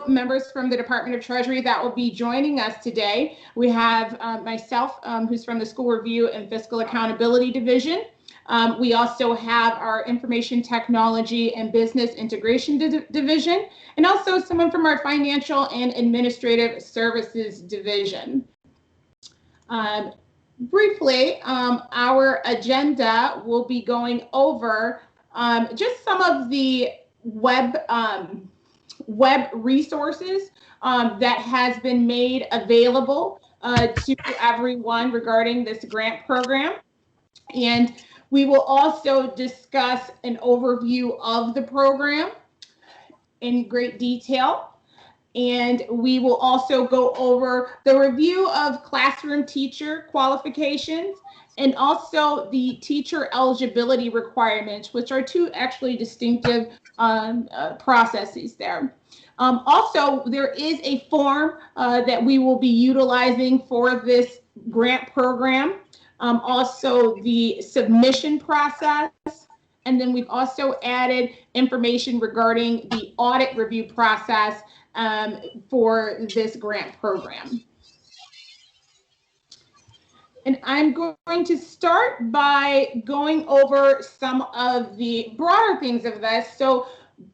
members from the Department of Treasury that will be joining us today. We have myself, who's from the School Review and Fiscal Accountability Division. We also have our Information Technology and Business Integration Division, and also someone from our Financial and Administrative Services Division. Briefly, our agenda will be going over just some of the web resources that has been made available to everyone regarding this grant program. And we will also discuss an overview of the program in great detail. And we will also go over the review of classroom teacher qualifications and also the teacher eligibility requirements, which are two actually distinctive processes there. Also, there is a form that we will be utilizing for this grant program. Also, the submission process. And then we've also added information regarding the audit review process for this grant program. And I'm going to start by going over some of the broader things of this. So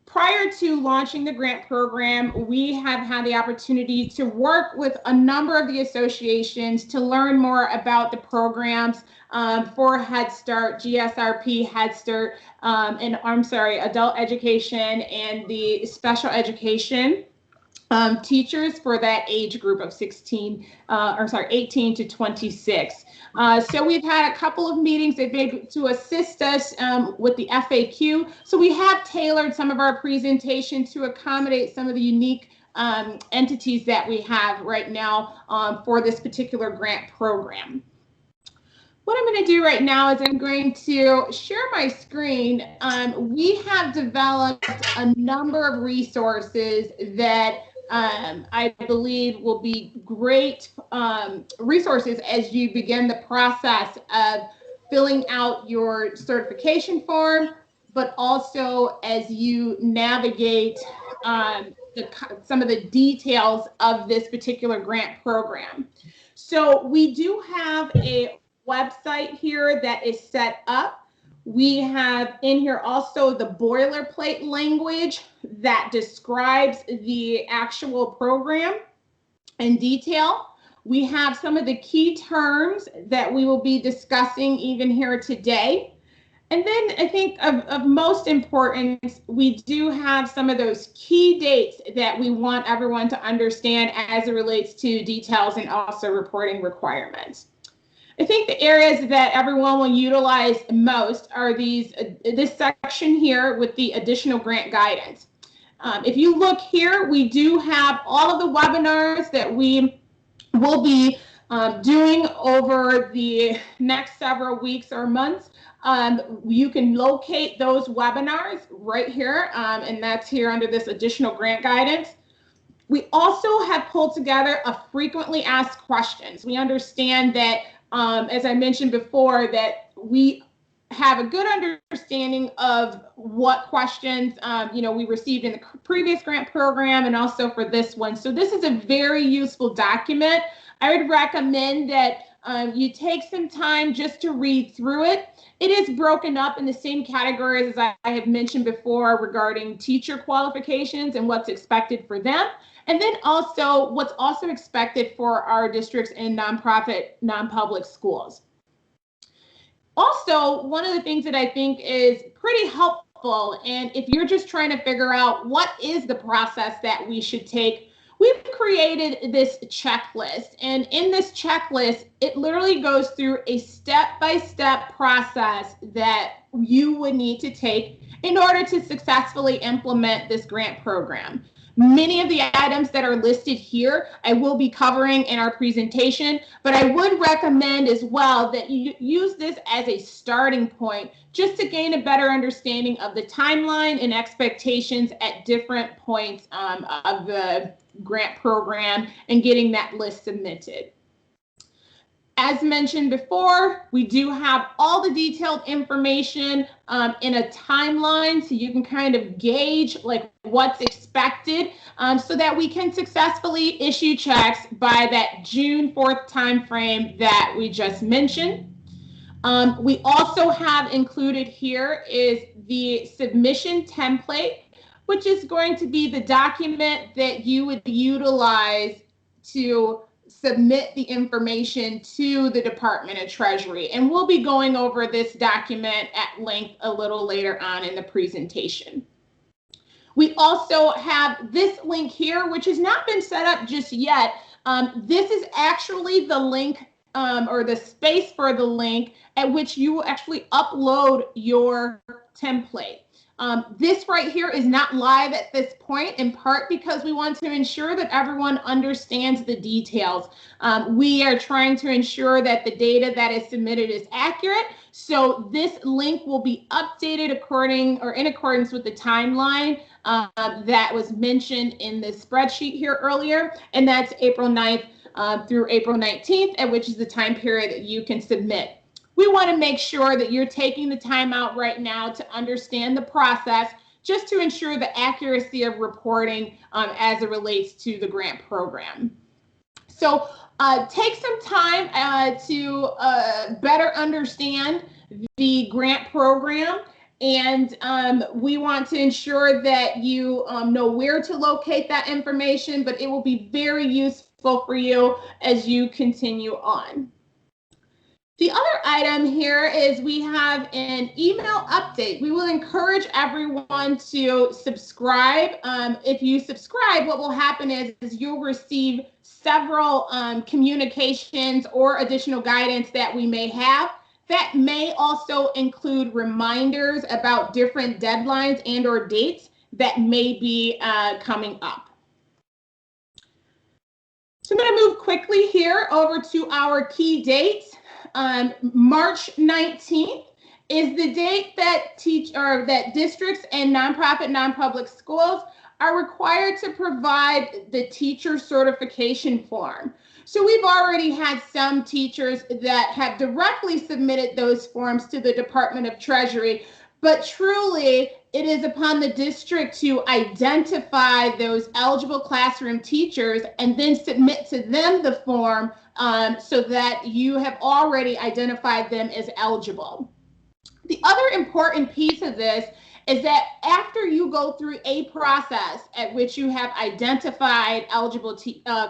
prior to launching the grant program, we have had the opportunity to work with a number of the associations to learn more about the programs for Head Start, GSRP, Head Start, and adult education and the special education teachers for that age group of 18 to 26. So we've had a couple of meetings to assist us with the FAQ. So we have tailored some of our presentation to accommodate some of the unique entities that we have right now for this particular grant program. What I'm going to do right now is I'm going to share my screen. We have developed a number of resources that I believe will be great resources as you begin the process of filling out your certification form, but also as you navigate some of the details of this particular grant program. So we do have a website here that is set up. We have in here also the boilerplate language that describes the actual program in detail. We have some of the key terms that we will be discussing even here today. And then I think of most importance, we do have some of those key dates that we want everyone to understand as it relates to details and also reporting requirements. I think the areas that everyone will utilize most are this section here with the additional grant guidance. If you look here, we do have all of the webinars that we will be doing over the next several weeks or months. You can locate those webinars right here, and that's here under this additional grant guidance. We also have pulled together a frequently asked questions. We understand that as I mentioned before, that we have a good understanding of what questions we received in the previous grant program and also for this one. So this is a very useful document. I would recommend that you take some time just to read through it. It is broken up in the same categories as I have mentioned before regarding teacher qualifications and what's expected for them. And then also what's also expected for our districts in nonprofit, non-public schools. Also, one of the things that I think is pretty helpful, and if you're just trying to figure out what is the process that we should take, we've created this checklist. And in this checklist, it literally goes through a step-by-step process that you would need to take in order to successfully implement this grant program. Many of the items that are listed here, I will be covering in our presentation, but I would recommend as well that you use this as a starting point just to gain a better understanding of the timeline and expectations at different points of the grant program and getting that list submitted. As mentioned before, we do have all the detailed information in a timeline, so you can kind of gauge like what's expected, so that we can successfully issue checks by that June 4th timeframe that we just mentioned. We also have included here is the submission template, which is going to be the document that you would utilize to submit the information to the Department of Treasury. And we'll be going over this document at length a little later on in the presentation. We also have this link here, which has not been set up just yet. This is actually the link or the space for the link at which you will actually upload your template. This right here is not live at this point, in part because we want to ensure that everyone understands the details. We are trying to ensure that the data that is submitted is accurate. So this link will be updated in accordance with the timeline that was mentioned in the spreadsheet here earlier, and that's April 9th through April 19th, which is the time period that you can submit. We want to make sure that you're taking the time out right now to understand the process, just to ensure the accuracy of reporting as it relates to the grant program. So take some time to better understand the grant program, and we want to ensure that you know where to locate that information, but it will be very useful for you as you continue on. The other item here is we have an email update. We will encourage everyone to subscribe. If you subscribe, what will happen is you'll receive several communications or additional guidance that we may have. That may also include reminders about different deadlines and or dates that may be coming up. So I'm going to move quickly here over to our key dates. March 19th is the date that districts and nonprofit, non-public schools are required to provide the teacher certification form. So we've already had some teachers that have directly submitted those forms to the Department of Treasury, but truly it is upon the district to identify those eligible classroom teachers and then submit to them the form so that you have already identified them as eligible. The other important piece of this is that after you go through a process at which you have identified eligible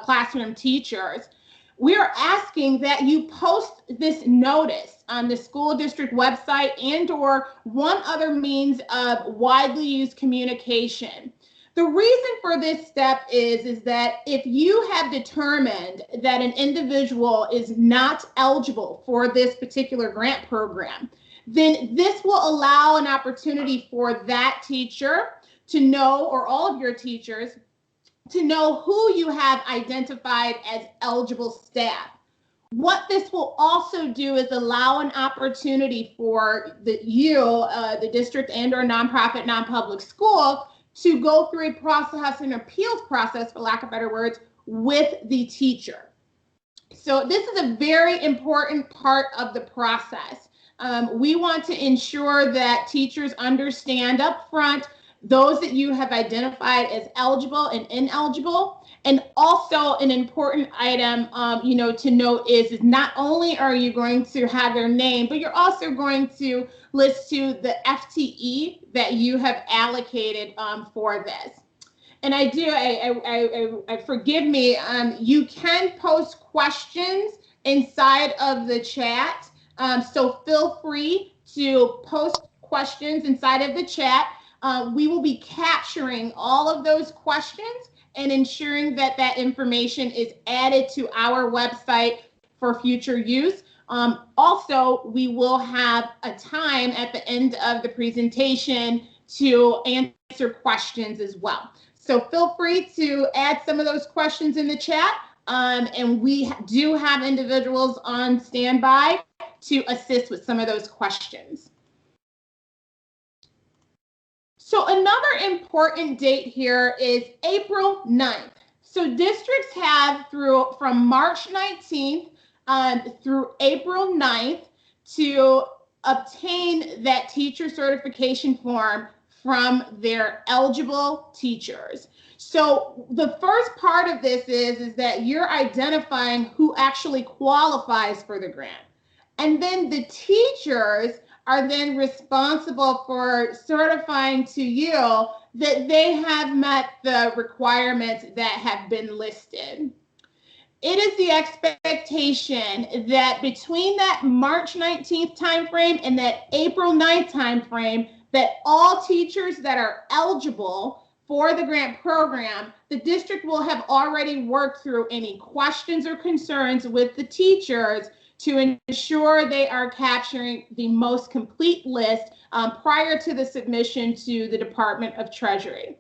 classroom teachers, we are asking that you post this notice on the school district website and or one other means of widely used communication. The reason for this step is that if you have determined that an individual is not eligible for this particular grant program, then this will allow an opportunity for that teacher to know, or all of your teachers, to know who you have identified as eligible staff. What this will also do is allow an opportunity for the district and or nonprofit, non-public school to go through a process, an appeals process, for lack of better words, with the teacher. So this is a very important part of the process. We want to ensure that teachers understand up front those that you have identified as eligible and ineligible. And also an important item, to note is not only are you going to have their name, but you're also going to list to the FTE that you have allocated for this. And forgive me, you can post questions inside of the chat. So feel free to post questions inside of the chat. We will be capturing all of those questions and ensuring that that information is added to our website for future use. Also, we will have a time at the end of the presentation to answer questions as well. So feel free to add some of those questions in the chat. And we do have individuals on standby to assist with some of those questions. So another important date here is April 9th. So districts have from March 19th through April 9th to obtain that teacher certification form from their eligible teachers. So the first part of this is that you're identifying who actually qualifies for the grant. And then the teachers are then responsible for certifying to you that they have met the requirements that have been listed. It is the expectation that between that March 19th timeframe and that April 9th timeframe, that all teachers that are eligible for the grant program, the district will have already worked through any questions or concerns with the teachers to ensure they are capturing the most complete list prior to the submission to the Department of Treasury.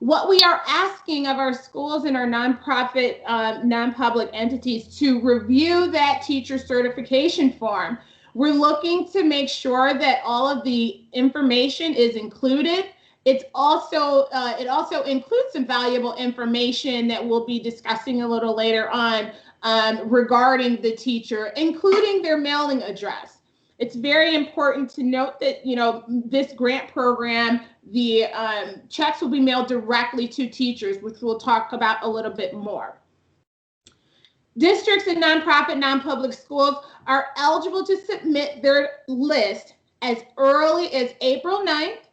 What we are asking of our schools and our nonprofit, non-public entities to review that teacher certification form. We're looking to make sure that all of the information is included. It also includes some valuable information that we'll be discussing a little later on regarding the teacher, including their mailing address. It's very important to note that, this grant program, the checks will be mailed directly to teachers, which we'll talk about a little bit more. Districts and nonprofit, non-public schools are eligible to submit their list as early as April 9th,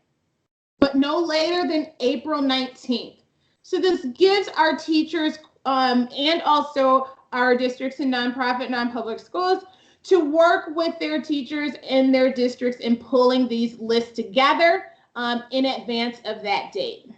but no later than April 19th. So this gives our teachers and also our districts and nonprofit, non-public schools to work with their teachers in their districts in pulling these lists together in advance of that date.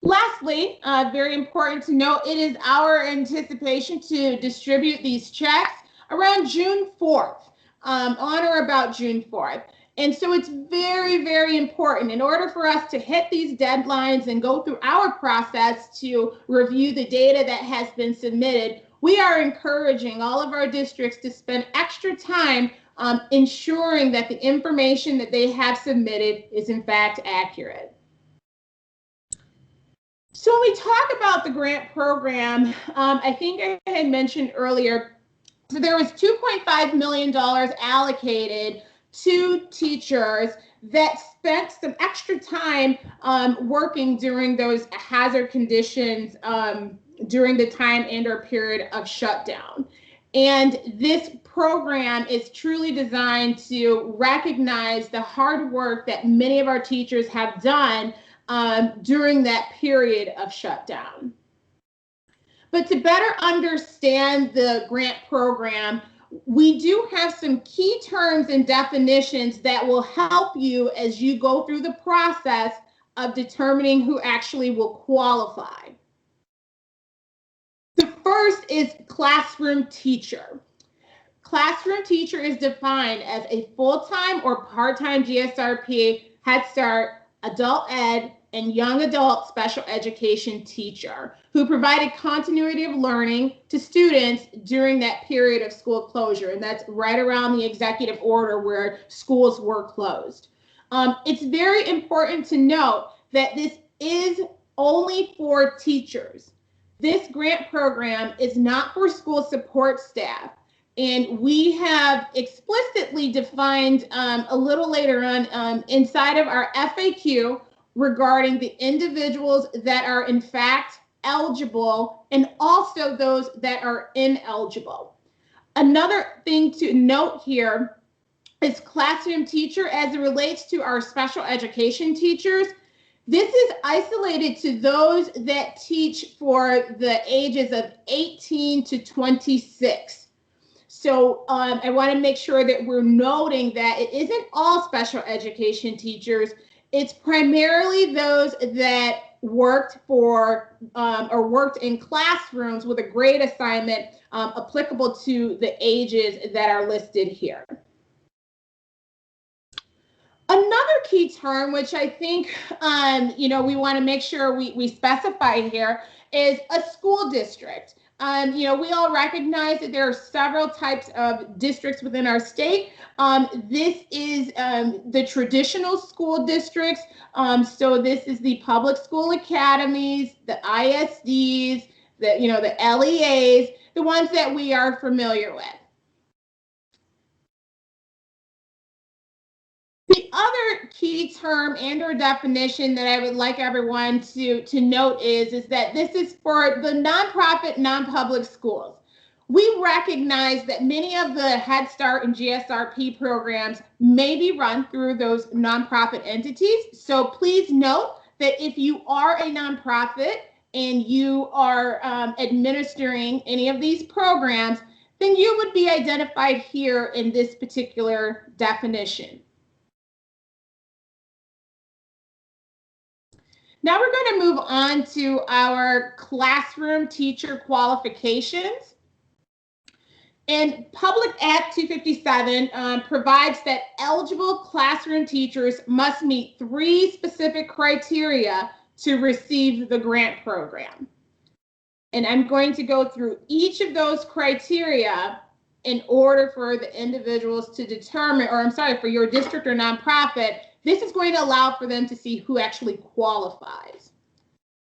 Lastly, very important to note, it is our anticipation to distribute these checks around June 4th, on or about June 4th. And so it's very, very important in order for us to hit these deadlines and go through our process to review the data that has been submitted. We are encouraging all of our districts to spend extra time ensuring that the information that they have submitted is in fact accurate. So when we talk about the grant program, I think I had mentioned earlier, so there was $2.5 million allocated to teachers that spent some extra time working during those hazard conditions during the time and or period of shutdown. And this program is truly designed to recognize the hard work that many of our teachers have done during that period of shutdown. But to better understand the grant program, we do have some key terms and definitions that will help you as you go through the process of determining who actually will qualify. The first is classroom teacher. Classroom teacher is defined as a full-time or part-time GSRP, Head Start, adult ed, and young adult special education teacher who provided continuity of learning to students during that period of school closure. And that's right around the executive order where schools were closed. It's very important to note that this is only for teachers. This grant program is not for school support staff. And we have explicitly defined a little later on inside of our FAQ regarding the individuals that are in fact eligible and also those that are ineligible. Another thing to note here is classroom teacher as it relates to our special education teachers. This is isolated to those that teach for the ages of 18 to 26. So I want to make sure that we're noting that it isn't all special education teachers. It's primarily those that worked for or worked in classrooms with a grade assignment applicable to the ages that are listed here. Another key term, which I think we want to make sure we specify here, is a school district. We all recognize that there are several types of districts within our state. This is the traditional school districts. So this is the public school academies, the ISDs, the, the LEAs, the ones that we are familiar with. The other key term and or definition that I would like everyone to note is that this is for the nonprofit, non-public schools. We recognize that many of the Head Start and GSRP programs may be run through those nonprofit entities. So please note that if you are a nonprofit and you are administering any of these programs, then you would be identified here in this particular definition. Now we're going to move on to our classroom teacher qualifications. And Public Act 257 provides that eligible classroom teachers must meet 3 specific criteria to receive the grant program. And I'm going to go through each of those criteria in order for the individuals to determine, or I'm sorry, for your district or nonprofit, this is going to allow for them to see who actually qualifies.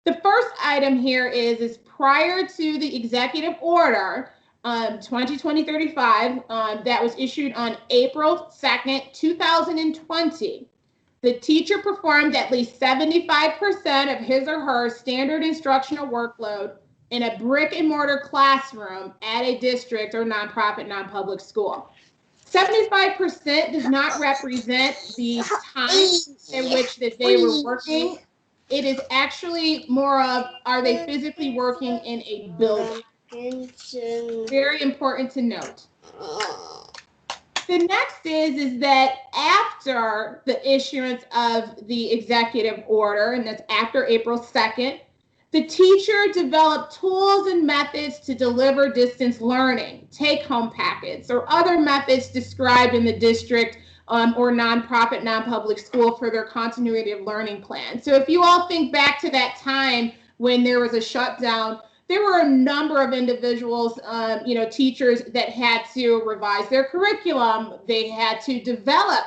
The first item here is prior to the executive order 2020-35 that was issued on April 2nd, 2020, the teacher performed at least 75% of his or her standard instructional workload in a brick and mortar classroom at a district or nonprofit, non-public school. 75% does not represent the time in which that they were working. It is actually more of, are they physically working in a building? Very important to note. The next is that after the issuance of the executive order, and that's after April 2nd, the teacher developed tools and methods to deliver distance learning, take-home packets, or other methods described in the district or nonprofit, non-public school for their continuity of learning plan. So if you all think back to that time when there was a shutdown, there were a number of individuals, teachers that had to revise their curriculum. They had to develop,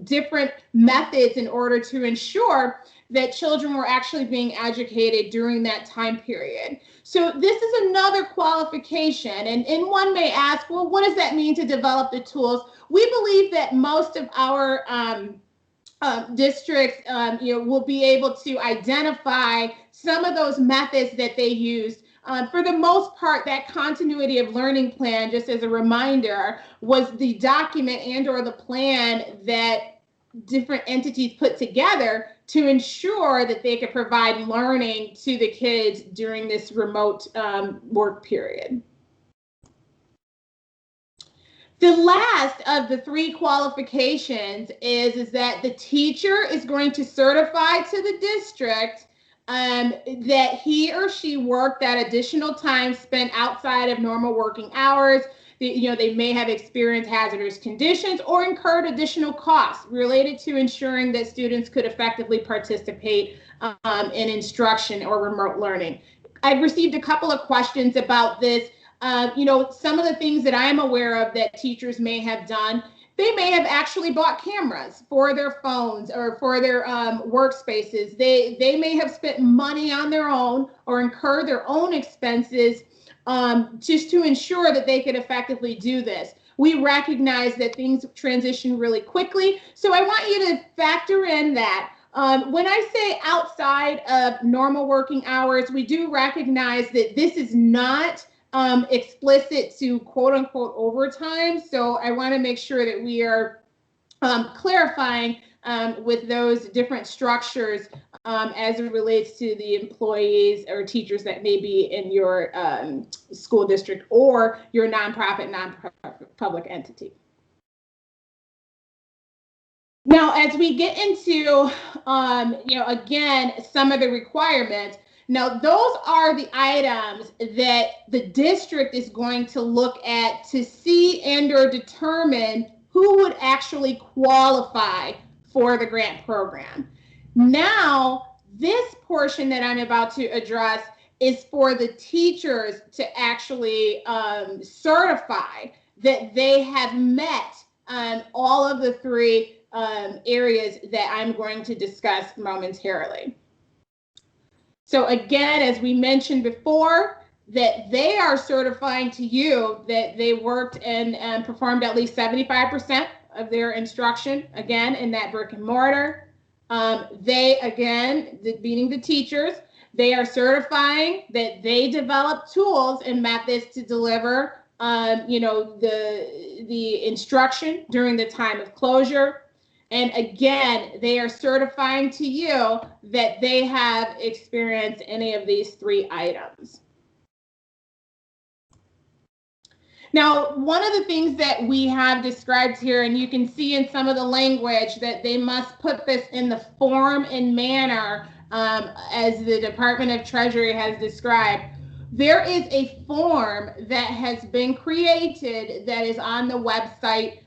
different methods in order to ensure that children were actually being educated during that time period. So this is another qualification. And one may ask, well, what does that mean to develop the tools? We believe that most of our districts, will be able to identify some of those methods that they used. For the most part, that continuity of learning plan, just as a reminder, was the document and or the plan that different entities put together to ensure that they could provide learning to the kids during this remote work period. The last of the 3 qualifications is that the teacher is going to certify to the district that he or she worked that additional time spent outside of normal working hours. They may have experienced hazardous conditions or incurred additional costs related to ensuring that students could effectively participate in instruction or remote learning. I've received a couple of questions about this. Some of the things that I'm aware of that teachers may have done, they may have actually bought cameras for their phones or for their workspaces. They may have spent money on their own or incurred their own expenses just to ensure that they could effectively do this. We recognize that things transition really quickly, so I want you to factor in that. When I say outside of normal working hours, we do recognize that this is not explicit to quote unquote overtime, so I want to make sure that we are clarifying with those different structures as it relates to the employees or teachers that may be in your school district or your nonprofit, non-public entity. Now, as we get into, again, some of the requirements, now those are the items that the district is going to look at to see and or determine who would actually qualify for the grant program. Now, this portion that I'm about to address is for the teachers to actually certify that they have met all of the 3 areas that I'm going to discuss momentarily. So again, as we mentioned before, that they are certifying to you that they worked and performed at least 75% of their instruction, again, in that brick and mortar. They, again, meaning the teachers, they are certifying that they develop tools and methods to deliver, the instruction during the time of closure. And again, they are certifying to you that they have experienced any of these three items. Now, one of the things that we have described here, and you can see in some of the language that they must put this in the form and manner as the Department of Treasury has described. There is a form that has been created that is on the website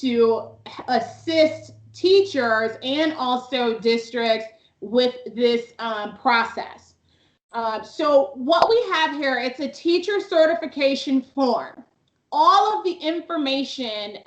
to assist teachers and also districts with this process. So what we have here, it's a teacher certification form. All of the information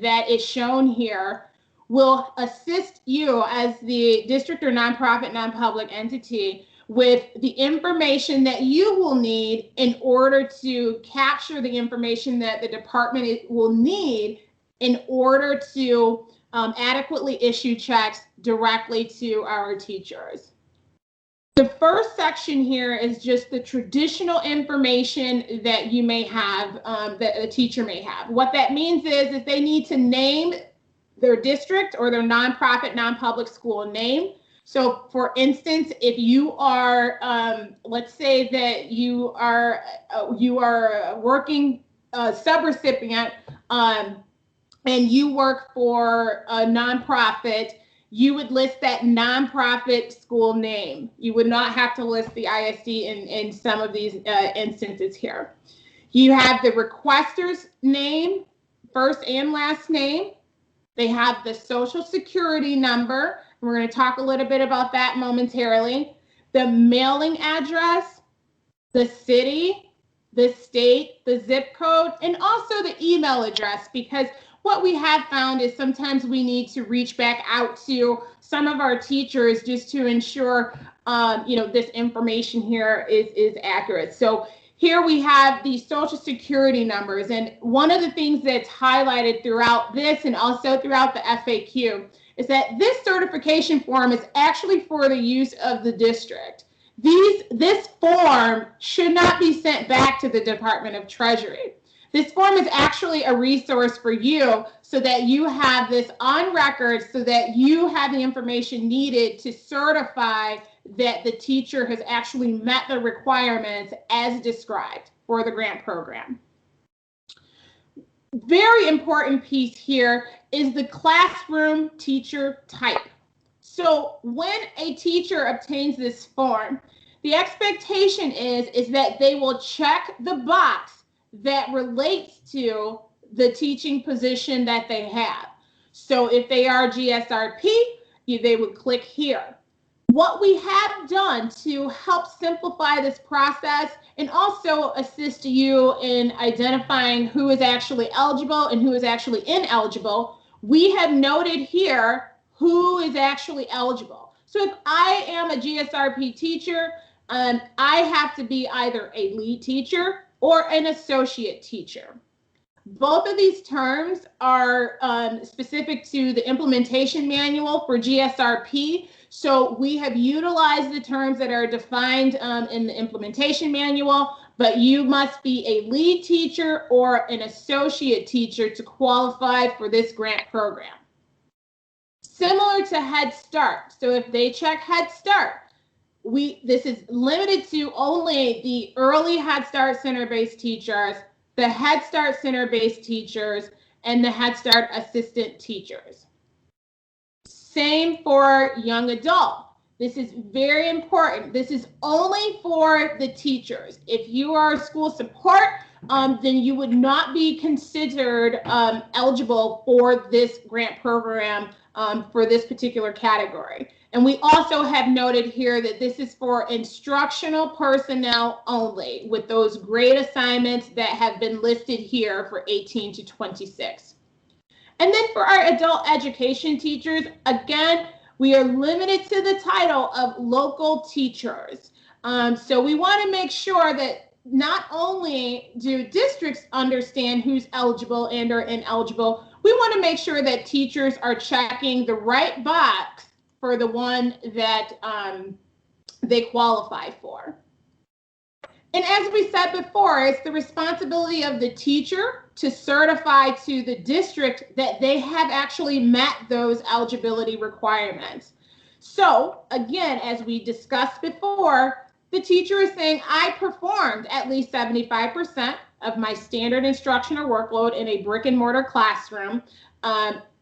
that is shown here will assist you as the district or nonprofit, non-public entity with the information that you will need in order to capture the information that the department will need in order to adequately issue checks directly to our teachers. The first section here is just the traditional information that you may have, that a teacher may have. What that means is they need to name their district or their nonprofit, non-public school name. So for instance, if you are, let's say that you are working subrecipient and you work for a nonprofit, you would list that nonprofit school name. You would not have to list the ISD in some of these instances here. You have the requester's name, first and last name. They have the social security number. We're going to talk a little bit about that momentarily. The mailing address, the city, the state, the zip code, and also the email address, because what we have found is sometimes we need to reach back out to some of our teachers just to ensure, this information here is accurate. So here we have the social security numbers. And one of the things that's highlighted throughout this and also throughout the FAQ is that this certification form is actually for the use of the district. This form should not be sent back to the Department of Treasury. This form is actually a resource for you so that you have this on record, so that you have the information needed to certify that the teacher has actually met the requirements as described for the grant program. Very important piece here is the classroom teacher type. So when a teacher obtains this form, the expectation is that they will check the box that relates to the teaching position that they have. So if they are GSRP, they would click here. What we have done to help simplify this process and also assist you in identifying who is actually eligible and who is actually ineligible, we have noted here who is actually eligible. So if I am a GSRP teacher, I have to be either a lead teacher or an associate teacher. Both of these terms are specific to the implementation manual for GSRP. So we have utilized the terms that are defined in the implementation manual, but you must be a lead teacher or an associate teacher to qualify for this grant program. Similar to Head Start. So if they check Head Start, this is limited to only the early Head Start center-based teachers, the Head Start center-based teachers, and the Head Start assistant teachers. Same for young adult. This is very important. This is only for the teachers. If you are school support, then you would not be considered eligible for this grant program for this particular category. And we also have noted here that this is for instructional personnel only, with those grade assignments that have been listed here for 18 to 26. And then for our adult education teachers, again, We are limited to the title of local teachers. So we want to make sure that not only do districts understand who's eligible and or ineligible, we want to make sure that teachers are checking the right box for the one that they qualify for. And as we said before, it's the responsibility of the teacher to certify to the district that they have actually met those eligibility requirements. So again, as we discussed before, the teacher is saying, I performed at least 75% of my standard instructional workload in a brick and mortar classroom.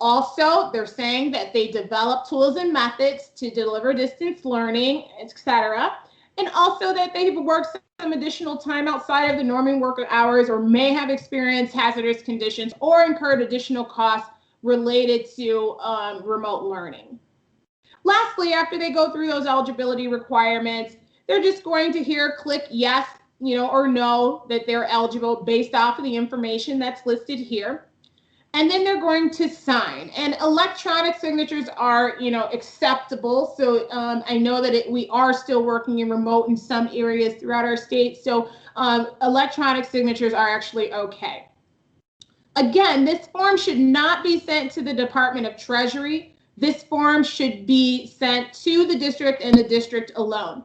Also, they're saying that they develop tools and methods to deliver distance learning, etc. And also that they've worked some additional time outside of the normal work hours or may have experienced hazardous conditions or incurred additional costs related to remote learning. Lastly, after they go through those eligibility requirements, they're just going to here click yes, or no, that they're eligible based off of the information that's listed here. And then they're going to sign. And electronic signatures are, acceptable. So I know that we are still working in remote in some areas throughout our state. So electronic signatures are actually okay. Again, this form should not be sent to the Department of Treasury. This form should be sent to the district and the district alone.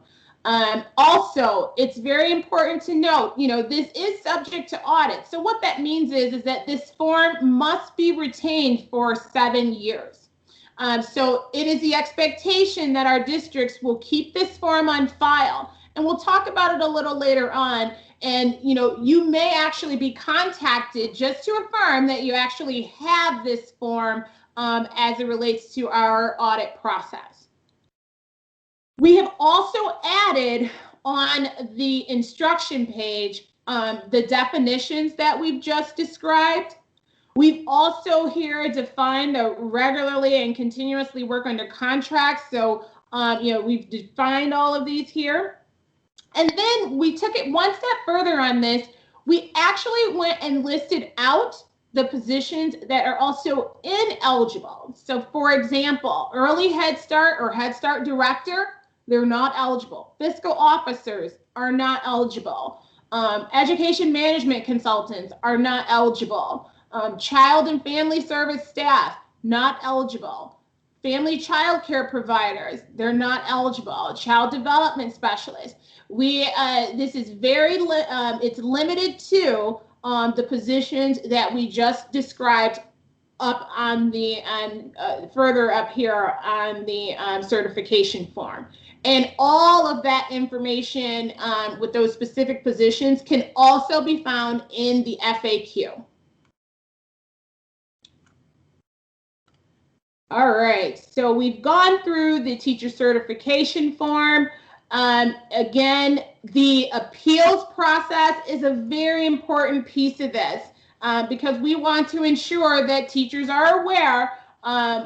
Also, it's very important to note, this is subject to audit. So what that means is that this form must be retained for 7 years. So it is the expectation that our districts will keep this form on file. And we'll talk about it a little later on. And, you may actually be contacted just to affirm that you actually have this form as it relates to our audit process. We have also added on the instruction page the definitions that we've just described. We've also here defined the regularly and continuously work under contracts. So, we've defined all of these here. And then we took it one step further on this. We actually went and listed out the positions that are also ineligible. So, for example, early Head Start or Head Start Director, they're not eligible. Fiscal officers are not eligible. Education management consultants are not eligible. Child and family service staff, not eligible. Family child care providers, they're not eligible. Child development specialists. This is it's limited to the positions that we just described up on the further up here on the certification form. And all of that information with those specific positions can also be found in the FAQ. All right, so we've gone through the teacher certification form. Again, the appeals process is a very important piece of this because we want to ensure that teachers are aware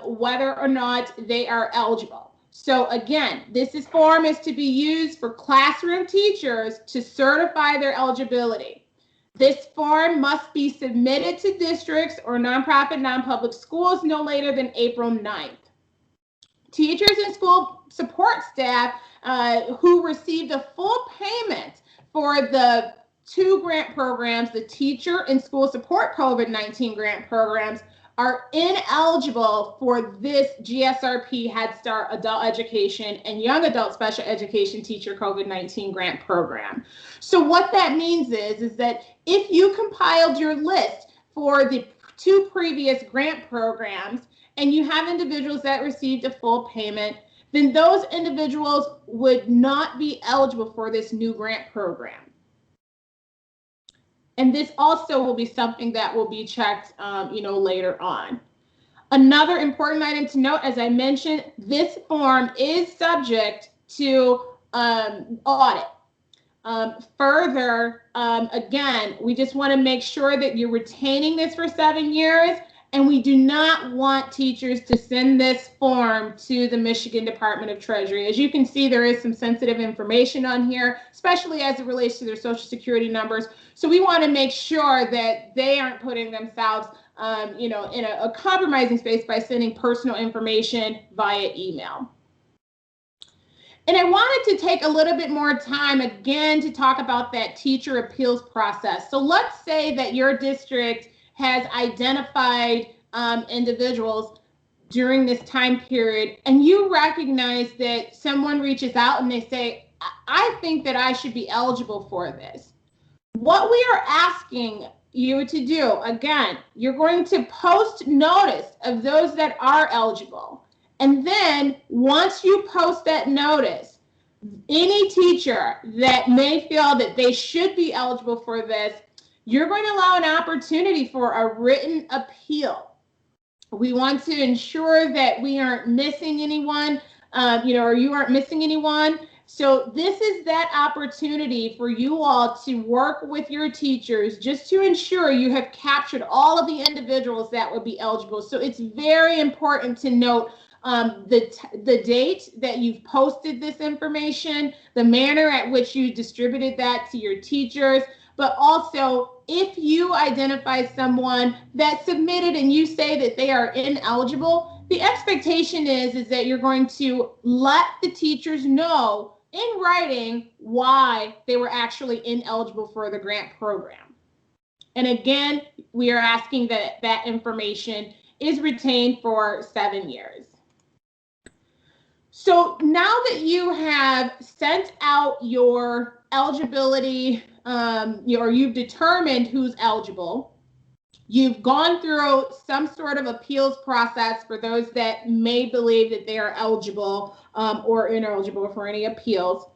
whether or not they are eligible. So again, this form is to be used for classroom teachers to certify their eligibility. This form must be submitted to districts or nonprofit, non-public schools no later than April 9th. Teachers and school support staff who received a full payment for the 2 grant programs, the teacher and school support COVID-19 grant programs, are ineligible for this GSRP Head Start Adult Education and Young Adult Special Education Teacher COVID-19 grant program. So what that means is that if you compiled your list for the 2 previous grant programs and you have individuals that received a full payment, then those individuals would not be eligible for this new grant program. And this also will be something that will be checked, later on. Another important item to note, as I mentioned, this form is subject to audit. Further, again, we just want to make sure that you're retaining this for 7 years, and we do not want teachers to send this form to the Michigan Department of Treasury. As you can see, there is some sensitive information on here, especially as it relates to their Social Security numbers. So we want to make sure that they aren't putting themselves in a compromising space by sending personal information via email. And I wanted to take a little bit more time again to talk about that teacher appeals process. So let's say that your district has identified individuals during this time period, and you recognize that someone reaches out and they say, I think that I should be eligible for this. What we are asking you to do, again, you're going to post notice of those that are eligible. And then once you post that notice, any teacher that may feel that they should be eligible for this, you're going to allow an opportunity for a written appeal. We want to ensure that we aren't missing anyone, or you aren't missing anyone. So this is that opportunity for you all to work with your teachers just to ensure you have captured all of the individuals that would be eligible. So it's very important to note the date that you've posted this information, the manner at which you distributed that to your teachers, but also if you identify someone that submitted and you say that they are ineligible, the expectation is that you're going to let the teachers know in writing why they were actually ineligible for the grant program. And again, we are asking that that information is retained for 7 years. So now that you have sent out your eligibility, or you've determined who's eligible, you've gone through some sort of appeals process for those that may believe that they are eligible or ineligible for any appeals.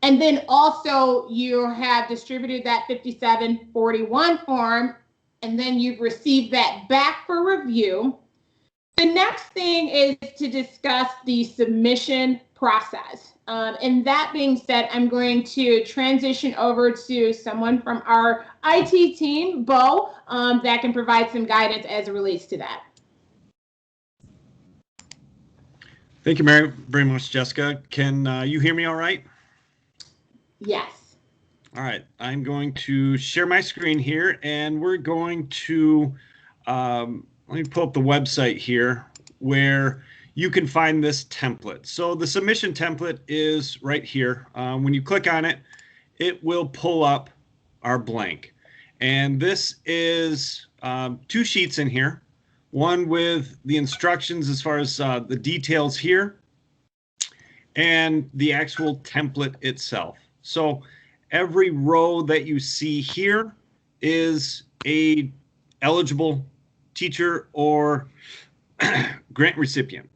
And then also you have distributed that 5741 form, and then you've received that back for review. The next thing is to discuss the submission process. And that being said, I'm going to transition over to someone from our IT team, Bo, that can provide some guidance as it relates to that. Thank you very much, Jessica. Can you hear me all right? Yes. All right, I'm going to share my screen here, and we're going to, let me pull up the website here where you can find this template. So the submission template is right here. When you click on it, it will pull up our blank. And this is 2 sheets in here, one with the instructions as far as the details here, and the actual template itself. So every row that you see here is a eligible teacher or grant recipient.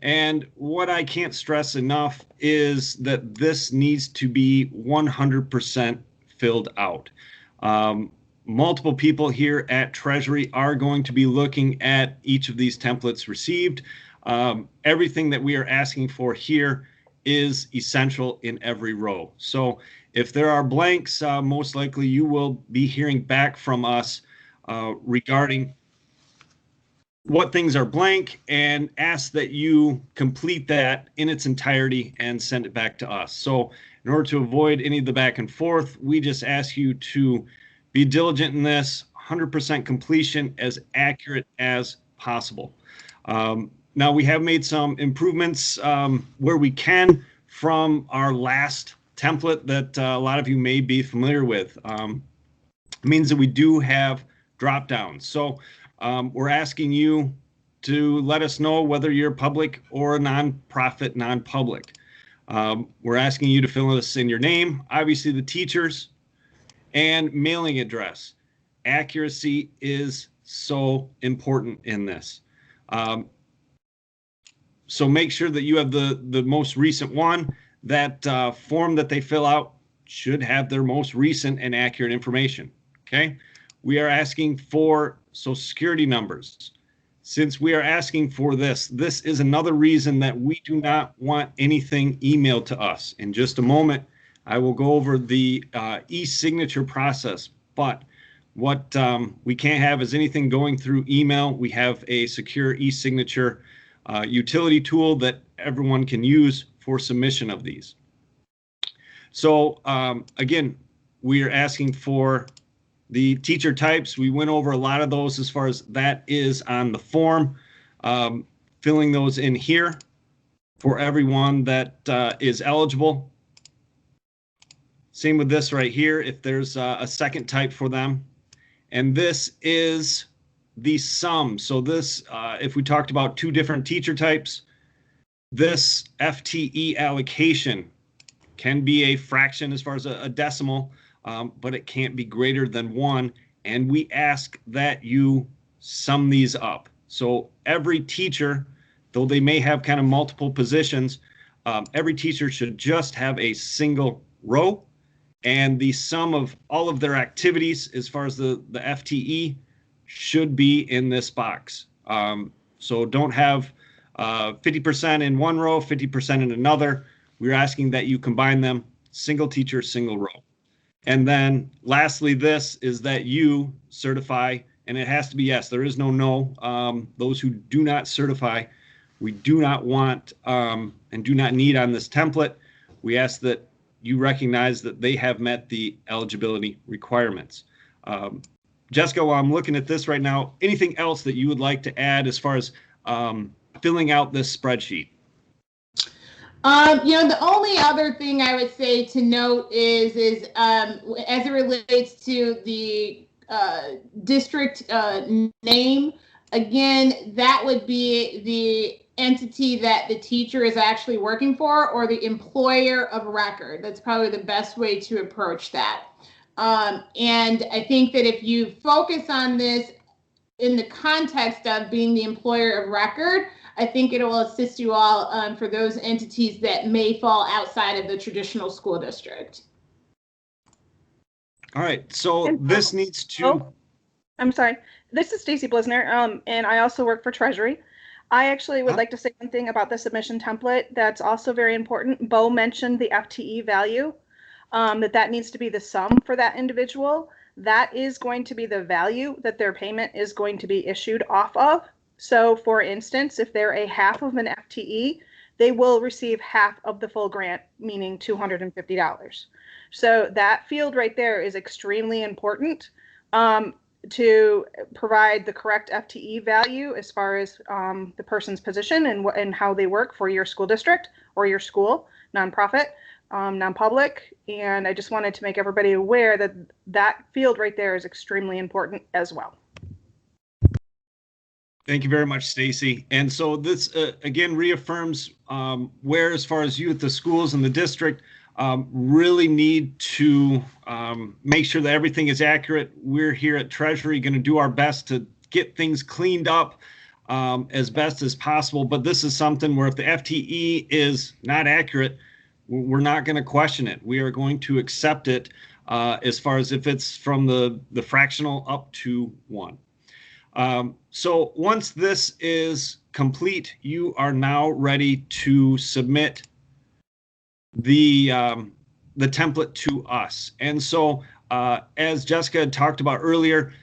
And what I can't stress enough is that this needs to be 100% filled out. Multiple people here at Treasury are going to be looking at each of these templates received. Everything that we are asking for here is essential in every row. So if there are blanks, most likely you will be hearing back from us regarding what things are blank, and ask that you complete that in its entirety and send it back to us. So in order to avoid any of the back and forth, we just ask you to be diligent in this, 100% completion, as accurate as possible. Now we have made some improvements where we can from our last template that a lot of you may be familiar with. It means that we do have drop downs. So we're asking you to let us know whether you're public or a nonprofit, non-public. We're asking you to fill us in your name, obviously the teachers, and mailing address. Accuracy is so important in this. So make sure that you have the most recent one. That form that they fill out should have their most recent and accurate information. Okay. We are asking for Social Security numbers. Since we are asking for this, this is another reason that we do not want anything emailed to us. In just a moment, I will go over the e-signature process, but what we can't have is anything going through email. We have a secure e-signature utility tool that everyone can use for submission of these. So again, we are asking for The teacher types, we went over a lot of those as far as that is on the form. Filling those in here for everyone that is eligible. Same with this right here, if there's a second type for them. And this is the sum. So this, if we talked about two different teacher types, this FTE allocation can be a fraction as far as a decimal, but it can't be greater than 1. And we ask that you sum these up. So every teacher, though they may have kind of multiple positions, every teacher should just have a single row, and the sum of all of their activities as far as the FTE should be in this box. So don't have 50% in one row, 50% in another. We're asking that you combine them, single teacher, single row. And then lastly, this is that you certify, and it has to be yes, there is no. Those who do not certify, we do not want and do not need on this template. We ask that you recognize that they have met the eligibility requirements. Jessica, while I'm looking at this right now, anything else that you would like to add as far as filling out this spreadsheet? The only other thing I would say to note is as it relates to the district name, again, that would be the entity that the teacher is actually working for, or the employer of record. That's probably the best way to approach that. And I think that if you focus on this in the context of being the employer of record, I think it will assist you all for those entities that may fall outside of the traditional school district. All right, so this needs to... I'm sorry. This is Stacy Blisner, and I also work for Treasury. I actually would like to say one thing about the submission template that's also very important. Bo mentioned the FTE value, that needs to be the sum for that individual. That is going to be the value that their payment is going to be issued off of. So for instance, if they're a half of an FTE, they will receive half of the full grant, meaning $250. So that field right there is extremely important to provide the correct FTE value as far as the person's position and how they work for your school district or your school, nonprofit, non-public. And I just wanted to make everybody aware that that field right there is extremely important as well. Thank you very much, Stacy. And so this again reaffirms where, as far as you at the schools and the district, really need to make sure that everything is accurate. We're here at Treasury going to do our best to get things cleaned up as best as possible. But this is something where if the FTE is not accurate, we're not going to question it. We are going to accept it as far as if it's from the fractional up to 1. So once this is complete, you are now ready to submit the template to us. And so as Jessica had talked about earlier,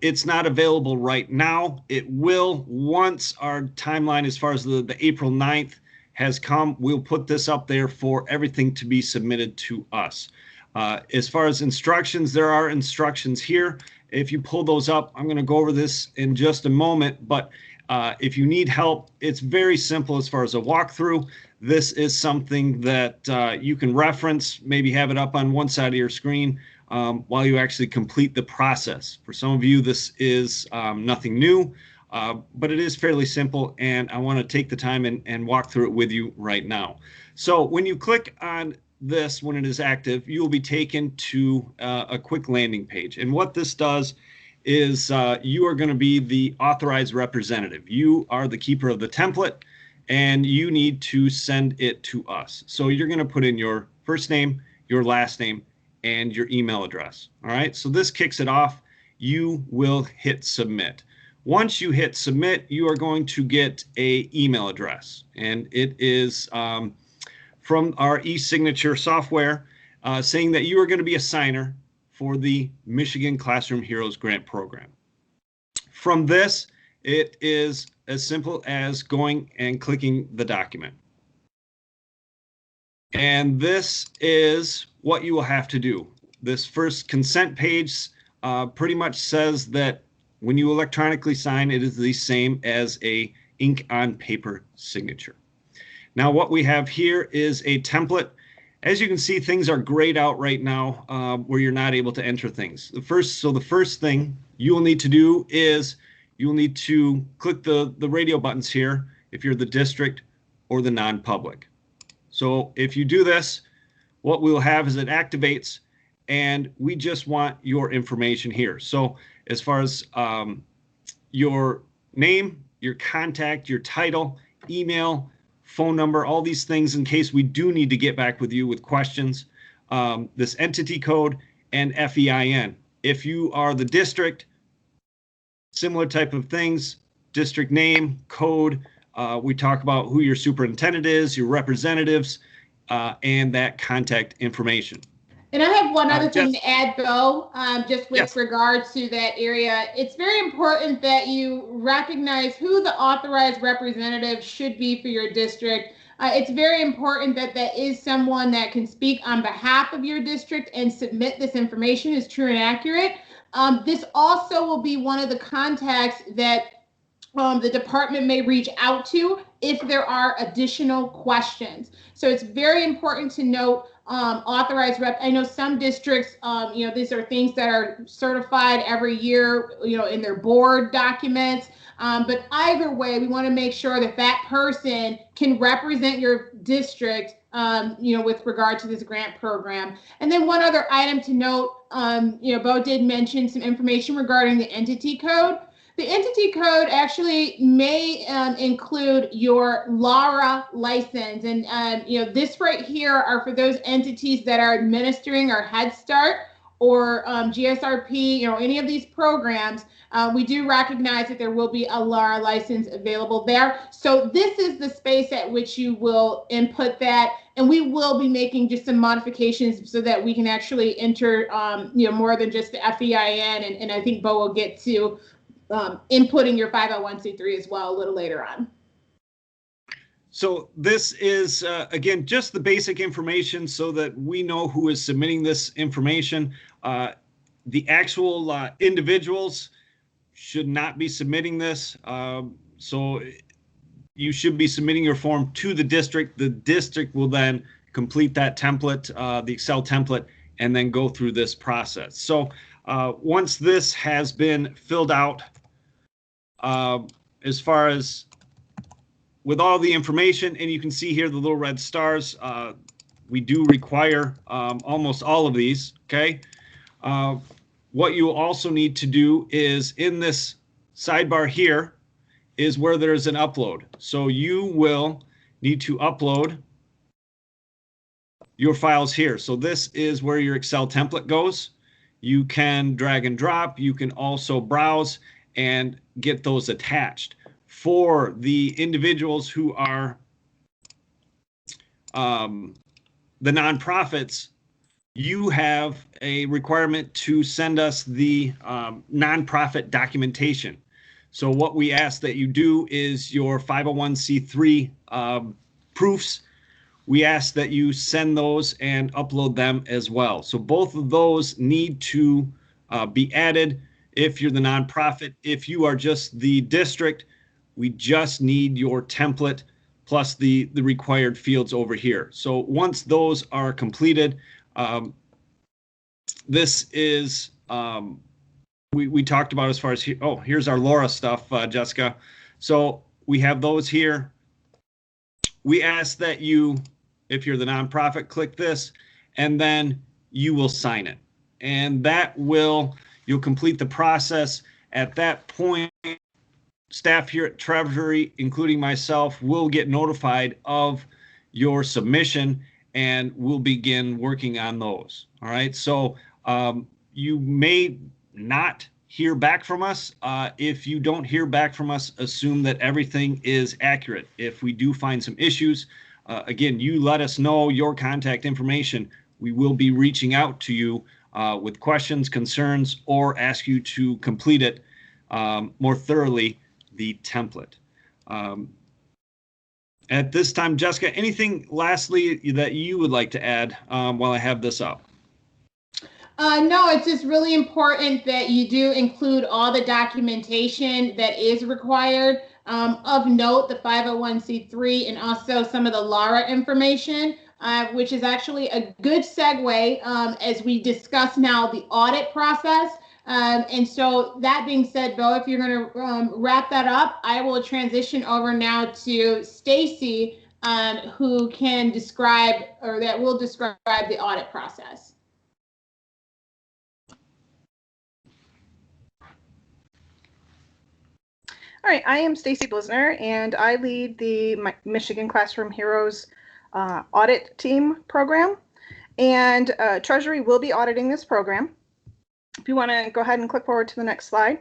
it's not available right now. It will once our timeline as far as the April 9th has come. We'll put this up there for everything to be submitted to us. As far as instructions, there are instructions here. If you pull those up, I'm going to go over this in just a moment, but if you need help, it's very simple as far as a walkthrough. This is something that you can reference, maybe have it up on one side of your screen while you actually complete the process. For some of you, this is nothing new, but it is fairly simple, and I want to take the time and walk through it with you right now. So when you click on this, when it is active, you will be taken to a quick landing page. And what this does is you are going to be the authorized representative. You are the keeper of the template, and you need to send it to us. So you're going to put in your first name, your last name, and your email address. All right, so this kicks it off. You will hit submit. Once you hit submit, you are going to get an email address, and it is from our e-signature software saying that you are going to be a signer for the Michigan Classroom Heroes Grant Program. From this, it is as simple as going and clicking the document. And this is what you will have to do. This first consent page pretty much says that when you electronically sign, it is the same as a ink on paper signature. Now what we have here is a template. As you can see, things are grayed out right now where you're not able to enter things. The first thing you will need to do is you'll need to click the radio buttons here if you're the district or the non-public. So if you do this, what we'll have is it activates, and we just want your information here. So as far as your name, your contact, your title, email, phone number, all these things in case we do need to get back with you with questions, this entity code and FEIN. If you are the district, similar type of things, district name, code, we talk about who your superintendent is, your representatives, and that contact information. And I have one other thing to add, Bo, just with regard to that area. It's very important that you recognize who the authorized representative should be for your district. It's very important that that is someone that can speak on behalf of your district and submit this information as true and accurate. This also will be one of the contacts that the department may reach out to if there are additional questions. So it's very important to note authorized rep. I know some districts, these are things that are certified every year, in their board documents. But either way, we want to make sure that that person can represent your district, with regard to this grant program. And then one other item to note, Bo did mention some information regarding the entity code. The entity code actually may include your Lara license. And, this right here are for those entities that are administering our Head Start or GSRP, any of these programs. We do recognize that there will be a Lara license available there. So this is the space at which you will input that. And we will be making just some modifications so that we can actually enter, more than just the FEIN. And I think Bo will get to inputting your 501c3 as well a little later on. So this is, again, just the basic information so that we know who is submitting this information. The actual individuals should not be submitting this. So you should be submitting your form to the district. The district will then complete that template, the Excel template, and then go through this process. So once this has been filled out, as far as with all the information, and you can see here the little red stars, we do require almost all of these, okay? What you also need to do is in this sidebar here is where there's an upload. So you will need to upload your files here. So this is where your Excel template goes. You can drag and drop. You can also browse and get those attached. For the individuals who are the nonprofits, you have a requirement to send us the nonprofit documentation. So what we ask that you do is your 501c3 proofs. We ask that you send those and upload them as well. So both of those need to be added. If you're the nonprofit, if you are just the district, we just need your template plus the required fields over here. So once those are completed, this is, we talked about as far as, here's our Lara stuff, Jessica. So we have those here. We ask that you, if you're the nonprofit, click this, and then you will sign it. And that will, you'll complete the process. At that point, staff here at Treasury, including myself, will get notified of your submission and we'll begin working on those. All right. So you may not hear back from us. If you don't hear back from us, assume that everything is accurate. If we do find some issues, again, you let us know your contact information. We will be reaching out to you with questions, concerns, or ask you to complete it more thoroughly, the template. At this time, Jessica, anything lastly that you would like to add while I have this up? No, it's just really important that you do include all the documentation that is required. Of note, the 501c3 and also some of the Lara information, which is actually a good segue as we discuss now the audit process. And so that being said, Bo, if you're going to wrap that up, I will transition over now to Stacy, who can describe, or that will describe the audit process. All right, I am Stacy Blisner, and I lead the Michigan Classroom Heroes audit team program. And Treasury will be auditing this program. If you want to go ahead and click forward to the next slide.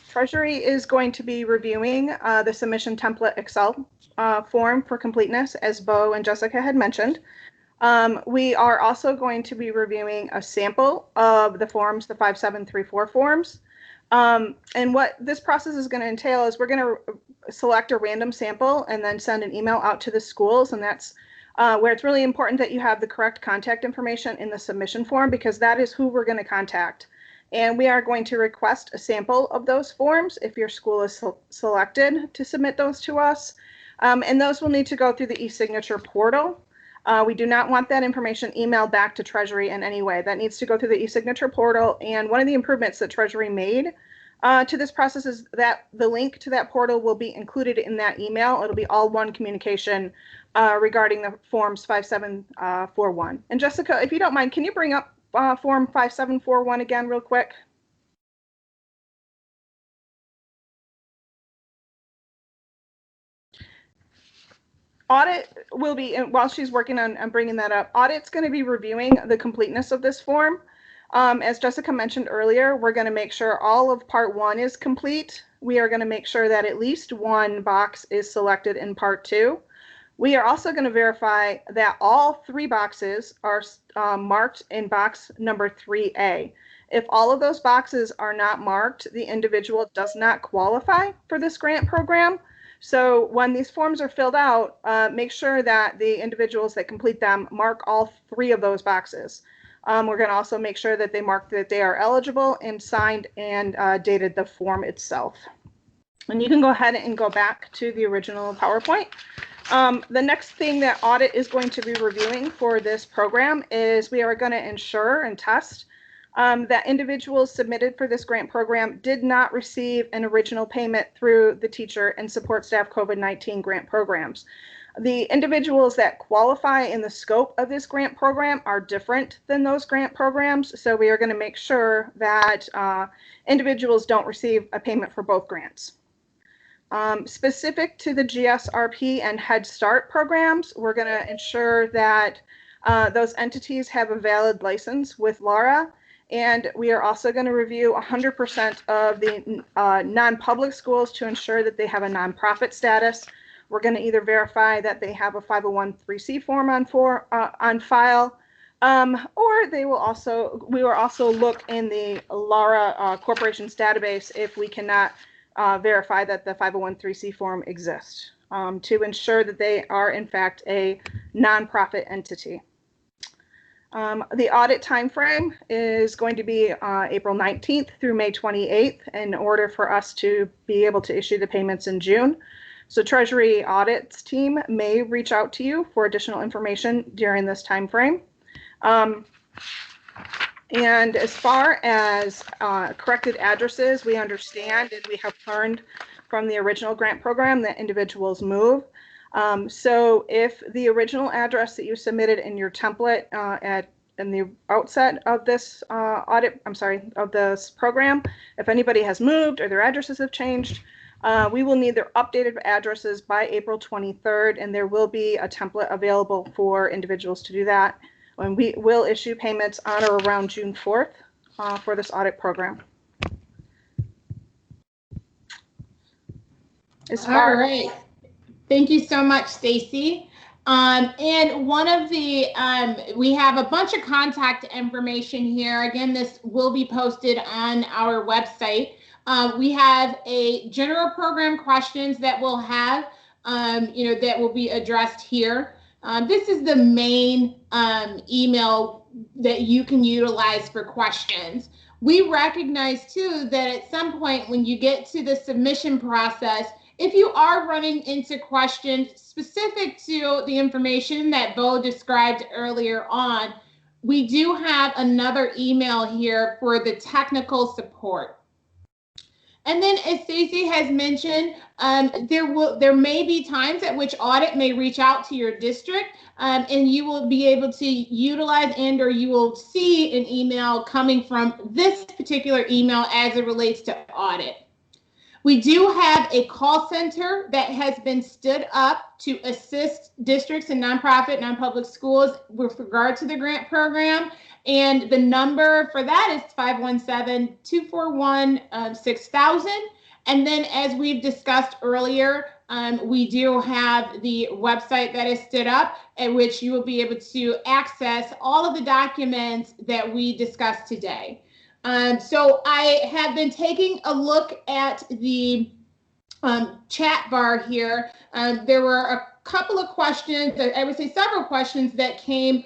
Treasury is going to be reviewing the submission template Excel form for completeness, as Bo and Jessica had mentioned. We are also going to be reviewing a sample of the forms, the 5734 forms. And what this process is going to entail is we're going to select a random sample and then send an email out to the schools. And that's where it's really important that you have the correct contact information in the submission form, because that is who we're going to contact. And we are going to request a sample of those forms if your school is selected to submit those to us. And those will need to go through the e-signature portal. We do not want that information emailed back to Treasury in any way. That needs to go through the e-signature portal. And one of the improvements that Treasury made to this process is that the link to that portal will be included in that email. It'll be all one communication regarding the forms 5741. And Jessica, if you don't mind, can you bring up form 5741 again real quick? Audit will be, while she's working on bringing that up, Audit's going to be reviewing the completeness of this form. As Jessica mentioned earlier, we're going to make sure all of part 1 is complete. We are going to make sure that at least one box is selected in part 2. We are also going to verify that all 3 boxes are marked in box number 3A. If all of those boxes are not marked, the individual does not qualify for this grant program. So when these forms are filled out, make sure that the individuals that complete them mark all 3 of those boxes. We're going to also make sure that they mark that they are eligible and signed and dated the form itself. And you can go ahead and go back to the original PowerPoint. The next thing that Audit is going to be reviewing for this program is we are going to ensure and test that individuals submitted for this grant program did not receive an original payment through the teacher and support staff COVID-19 grant programs. The individuals that qualify in the scope of this grant program are different than those grant programs, so we are going to make sure that individuals don't receive a payment for both grants. Specific to the GSRP and Head Start programs, we're going to ensure that those entities have a valid license with Lara, and we are also going to review 100% of the non-public schools to ensure that they have a nonprofit status. We're going to either verify that they have a 501(c)(3) form on file, or we will also look in the Lara Corporations database if we cannot verify that the 501(c)(3) form exists, to ensure that they are in fact a nonprofit entity. The audit timeframe is going to be April 19th through May 28th in order for us to be able to issue the payments in June. So Treasury Audit's team may reach out to you for additional information during this time frame. And as far as corrected addresses, we understand and we have learned from the original grant program that individuals move. So if the original address that you submitted in your template in the outset of this of this program, if anybody has moved or their addresses have changed, we will need their updated addresses by April 23rd, and there will be a template available for individuals to do that. And we will issue payments on or around June 4th for this audit program. All right. Thank you so much, Stacy. And one of the, we have a bunch of contact information here. Again, this will be posted on our website. We have a general program questions that we'll have, that will be addressed here. This is the main email that you can utilize for questions. We recognize too that at some point when you get to the submission process, if you are running into questions specific to the information that Bo described earlier on, we do have another email here for the technical support. And then, as Stacey has mentioned, there may be times at which audit may reach out to your district, and you will be able to utilize or you will see an email coming from this particular email as it relates to audit. We do have a call center that has been stood up to assist districts and nonprofit, non-public schools with regard to the grant program. And the number for that is 517-241-6000. And then, as we've discussed earlier, we do have the website that is stood up at which you will be able to access all of the documents that we discussed today. So I have been taking a look at the chat bar here. There were a couple of questions, I would say several questions that came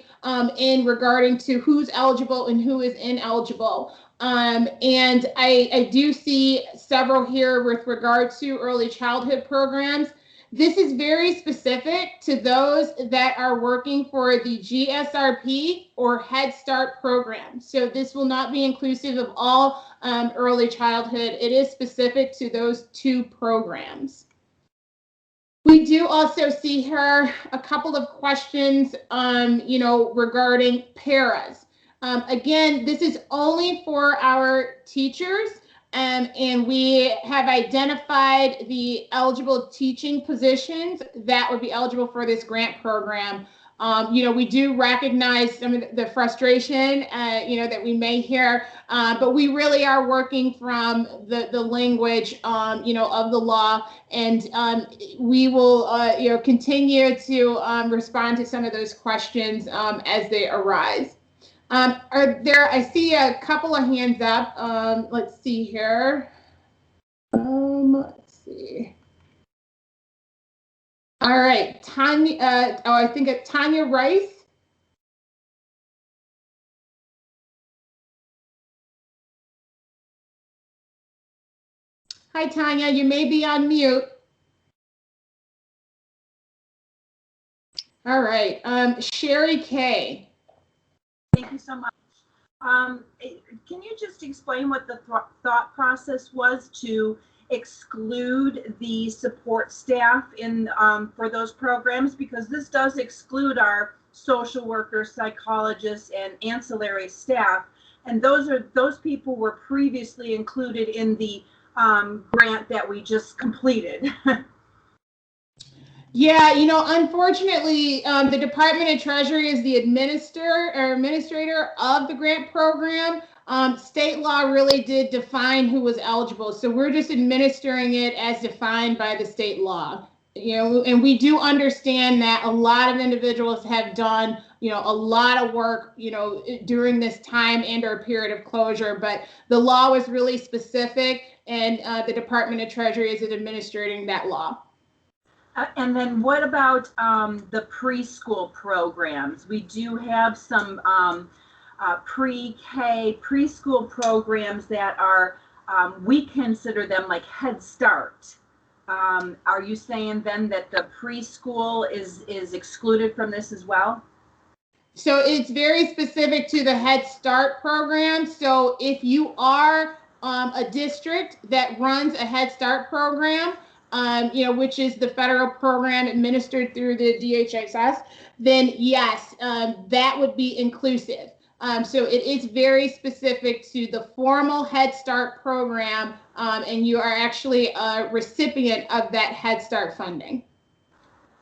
in regarding to who's eligible and who is ineligible. And I do see several here with regard to early childhood programs. This is very specific to those that are working for the GSRP or Head Start program. So this will not be inclusive of all early childhood. It is specific to those two programs. We do also see here a couple of questions, regarding paras. Again, this is only for our teachers. And we have identified the eligible teaching positions that would be eligible for this grant program. We do recognize some of the frustration, that we may hear, but we really are working from the language, of the law, and we will, continue to respond to some of those questions as they arise. I see a couple of hands up. Let's see here. Let's see. All right, Tanya, I think it's Tanya Rice. Hi, Tanya, you may be on mute. All right, Sherry Kay. Thank you so much. Can you just explain what the thought process was to exclude the support staff in for those programs? Because this does exclude our social workers, psychologists, and ancillary staff, and those people were previously included in the grant that we just completed. Yeah, unfortunately, the Department of Treasury is the administrator of the grant program. State law really did define who was eligible, so we're just administering it as defined by the state law. And we do understand that a lot of individuals have done, a lot of work, during this time and or period of closure, but the law was really specific, and the Department of Treasury is administering that law. And then what about the preschool programs? We do have some pre-K preschool programs that are, we consider them like Head Start. Are you saying then that the preschool is excluded from this as well? So it's very specific to the Head Start program. So if you are a district that runs a Head Start program, which is the federal program administered through the DHSS, then yes, that would be inclusive. So it is very specific to the formal Head Start program, and you are actually a recipient of that Head Start funding.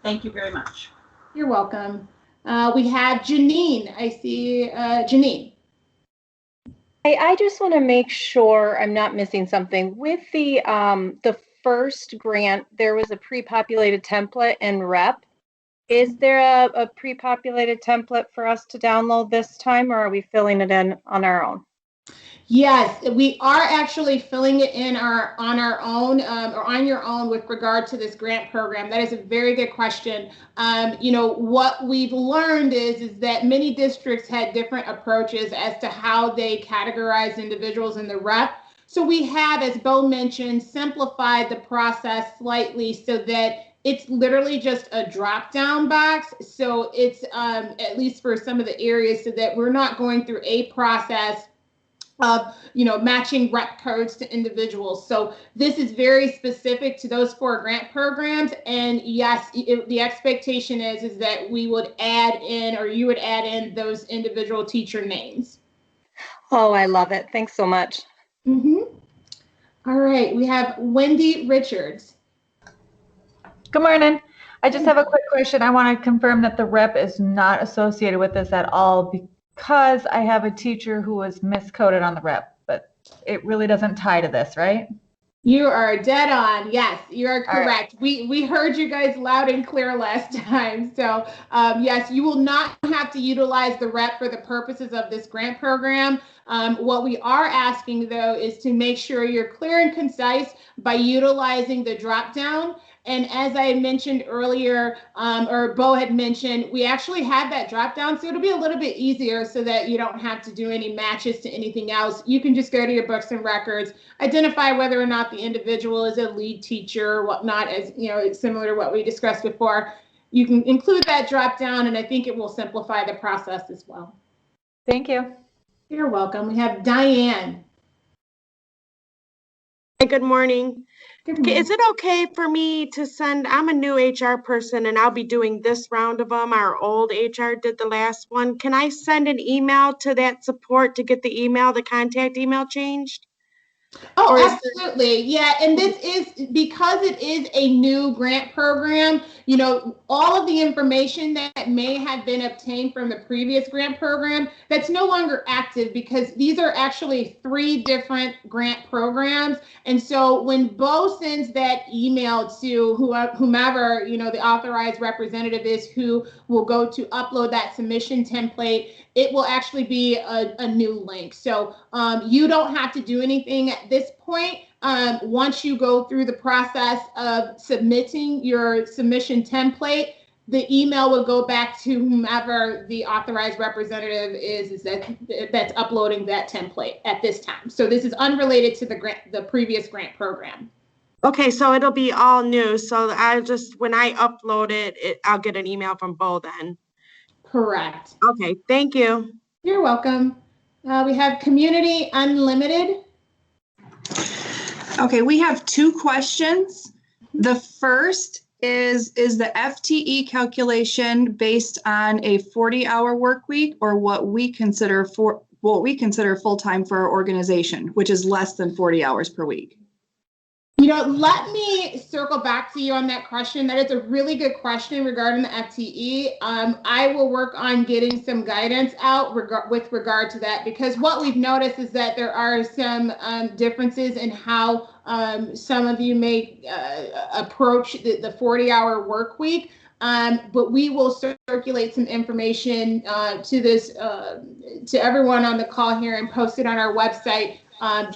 Thank you very much. You're welcome. We have Janine. I see Janine. I just want to make sure I'm not missing something. With the first grant, there was a pre-populated template and rep. Is there a pre-populated template for us to download this time, or are we filling it in on our own? Yes, we are actually filling it in on our own or on your own with regard to this grant program. That is a very good question. What we've learned is that many districts had different approaches as to how they categorize individuals in the rep. So we have, as Bo mentioned, simplified the process slightly so that it's literally just a drop down box. So it's at least for some of the areas so that we're not going through a process of matching rep codes to individuals. So this is very specific to those 4 grant programs. And yes, the expectation is that we would add in, or you would add in, those individual teacher names. Oh, I love it. Thanks so much. All right, we have Wendy Richards. Good morning. I just have a quick question. I want to confirm that the rep is not associated with this at all, because I have a teacher who was miscoded on the rep, but it really doesn't tie to this, right? You are dead on. Yes, you are correct. Right. We heard you guys loud and clear last time. So yes, you will not have to utilize the rep for the purposes of this grant program. What we are asking, though, is to make sure you're clear and concise by utilizing the drop down. And as I mentioned earlier, or Bo had mentioned, we actually have that drop down. So it'll be a little bit easier so that you don't have to do any matches to anything else. You can just go to your books and records, identify whether or not the individual is a lead teacher or whatnot, as it's similar to what we discussed before. You can include that drop down, and I think it will simplify the process as well. Thank you. You're welcome. We have Diane. Hey, good morning. Good morning. Is it okay for me to send, I'm a new HR person and I'll be doing this round of them. Our old HR did the last one. Can I send an email to that support to get the contact email changed? Oh, absolutely. Yeah. And this is because it is a new grant program, all of the information that may have been obtained from the previous grant program, that's no longer active because these are actually 3 different grant programs. And so when Bo sends that email to whomever, the authorized representative is who will go to upload that submission template, it will actually be a new link. So you don't have to do anything at this point. Once you go through the process of submitting your submission template, the email will go back to whomever the authorized representative is that's uploading that template at this time. So this is unrelated to the previous grant program. Okay, so it'll be all new. So when I upload it, I'll get an email from Bo then. Correct. Okay, thank you. You're welcome. We have Community Unlimited. Okay, we have 2 questions. The first is the FTE calculation based on a 40-hour work week or what we consider full-time for our organization, which is less than 40 hours per week? Let me circle back to you on that question. That is a really good question regarding the FTE. I will work on getting some guidance out with regard to that, because what we've noticed is that there are some differences in how some of you may approach the 40-hour work week. But we will circulate some information to everyone on the call here and post it on our website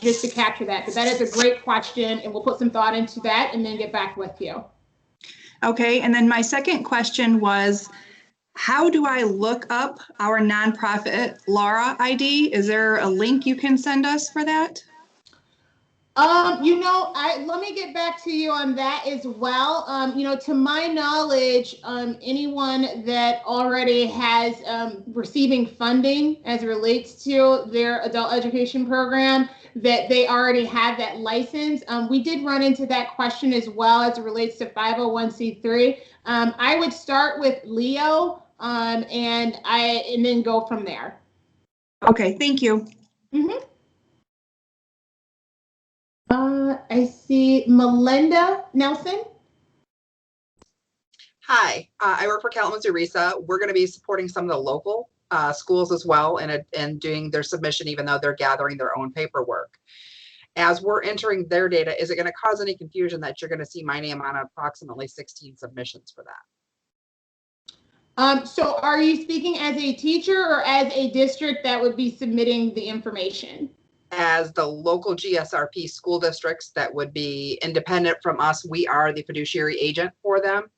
just to capture that. But that is a great question, and we'll put some thought into that and then get back with you. Okay, and then my second question was, how do I look up our nonprofit Lara ID? Is there a link you can send us for that? Let me get back to you on that as well. To my knowledge, anyone that already has receiving funding as it relates to their adult education program, that they already have that license. We did run into that question as well as it relates to 501c3. I would start with Leo and then go from there. Okay, thank you. Mm-hmm. I see Melinda Nelson. Hi, I work for Kalamazoo RESA. We're going to be supporting some of the local schools as well and doing their submission, even though they're gathering their own paperwork. As we're entering their data, is it going to cause any confusion that you're going to see my name on approximately 16 submissions for that? So are you speaking as a teacher or as a district that would be submitting the information? as the local GSRP school districts that would be independent from us, we are the fiduciary agent for them.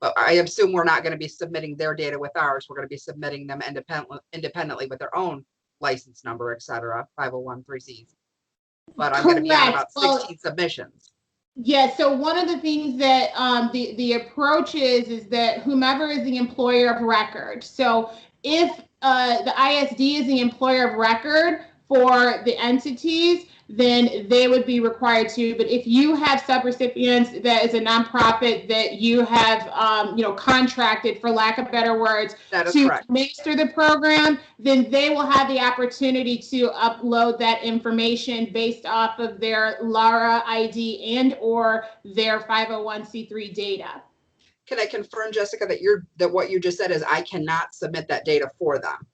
But I assume we're not going to be submitting their data with ours. We're going to be submitting them independently with their own license number, et cetera, 501(c)(3)s. But I'm going to be on about 16 submissions. Yeah, so one of the things that the approach is that whomever is the employer of record. So if the ISD is the employer of record for the entities, then they would be required to. But if you have subrecipients that is a nonprofit that you have, contracted, for lack of better words, to administer the program, then they will have the opportunity to upload that information based off of their Lara ID and or their 501(c)(3) data. Can I confirm, Jessica, that what you just said is I cannot submit that data for them?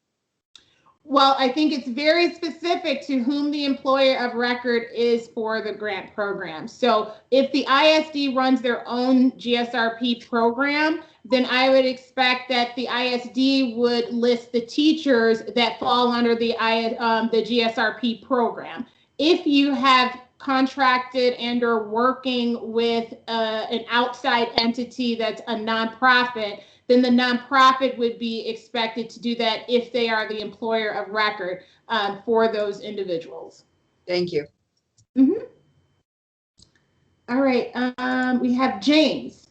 Well, I think it's very specific to whom the employer of record is for the grant program. So if the ISD runs their own GSRP program, then I would expect that the ISD would list the teachers that fall under the GSRP program. If you have contracted and or working with an outside entity that's a nonprofit, then the nonprofit would be expected to do that if they are the employer of record for those individuals. Thank you. Mm-hmm. All right, we have James.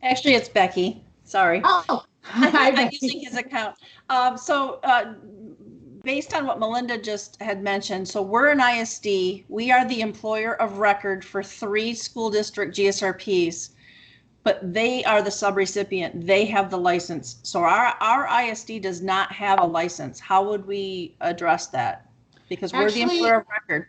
Actually, it's Becky. Sorry. Oh, hi, I'm Becky. using his account. Based on what Melinda just had mentioned, so we're an ISD. We are the employer of record for 3 school district GSRPs. But they are the subrecipient. They have the license. So our ISD does not have a license. How would we address that? Because we're the employer of record.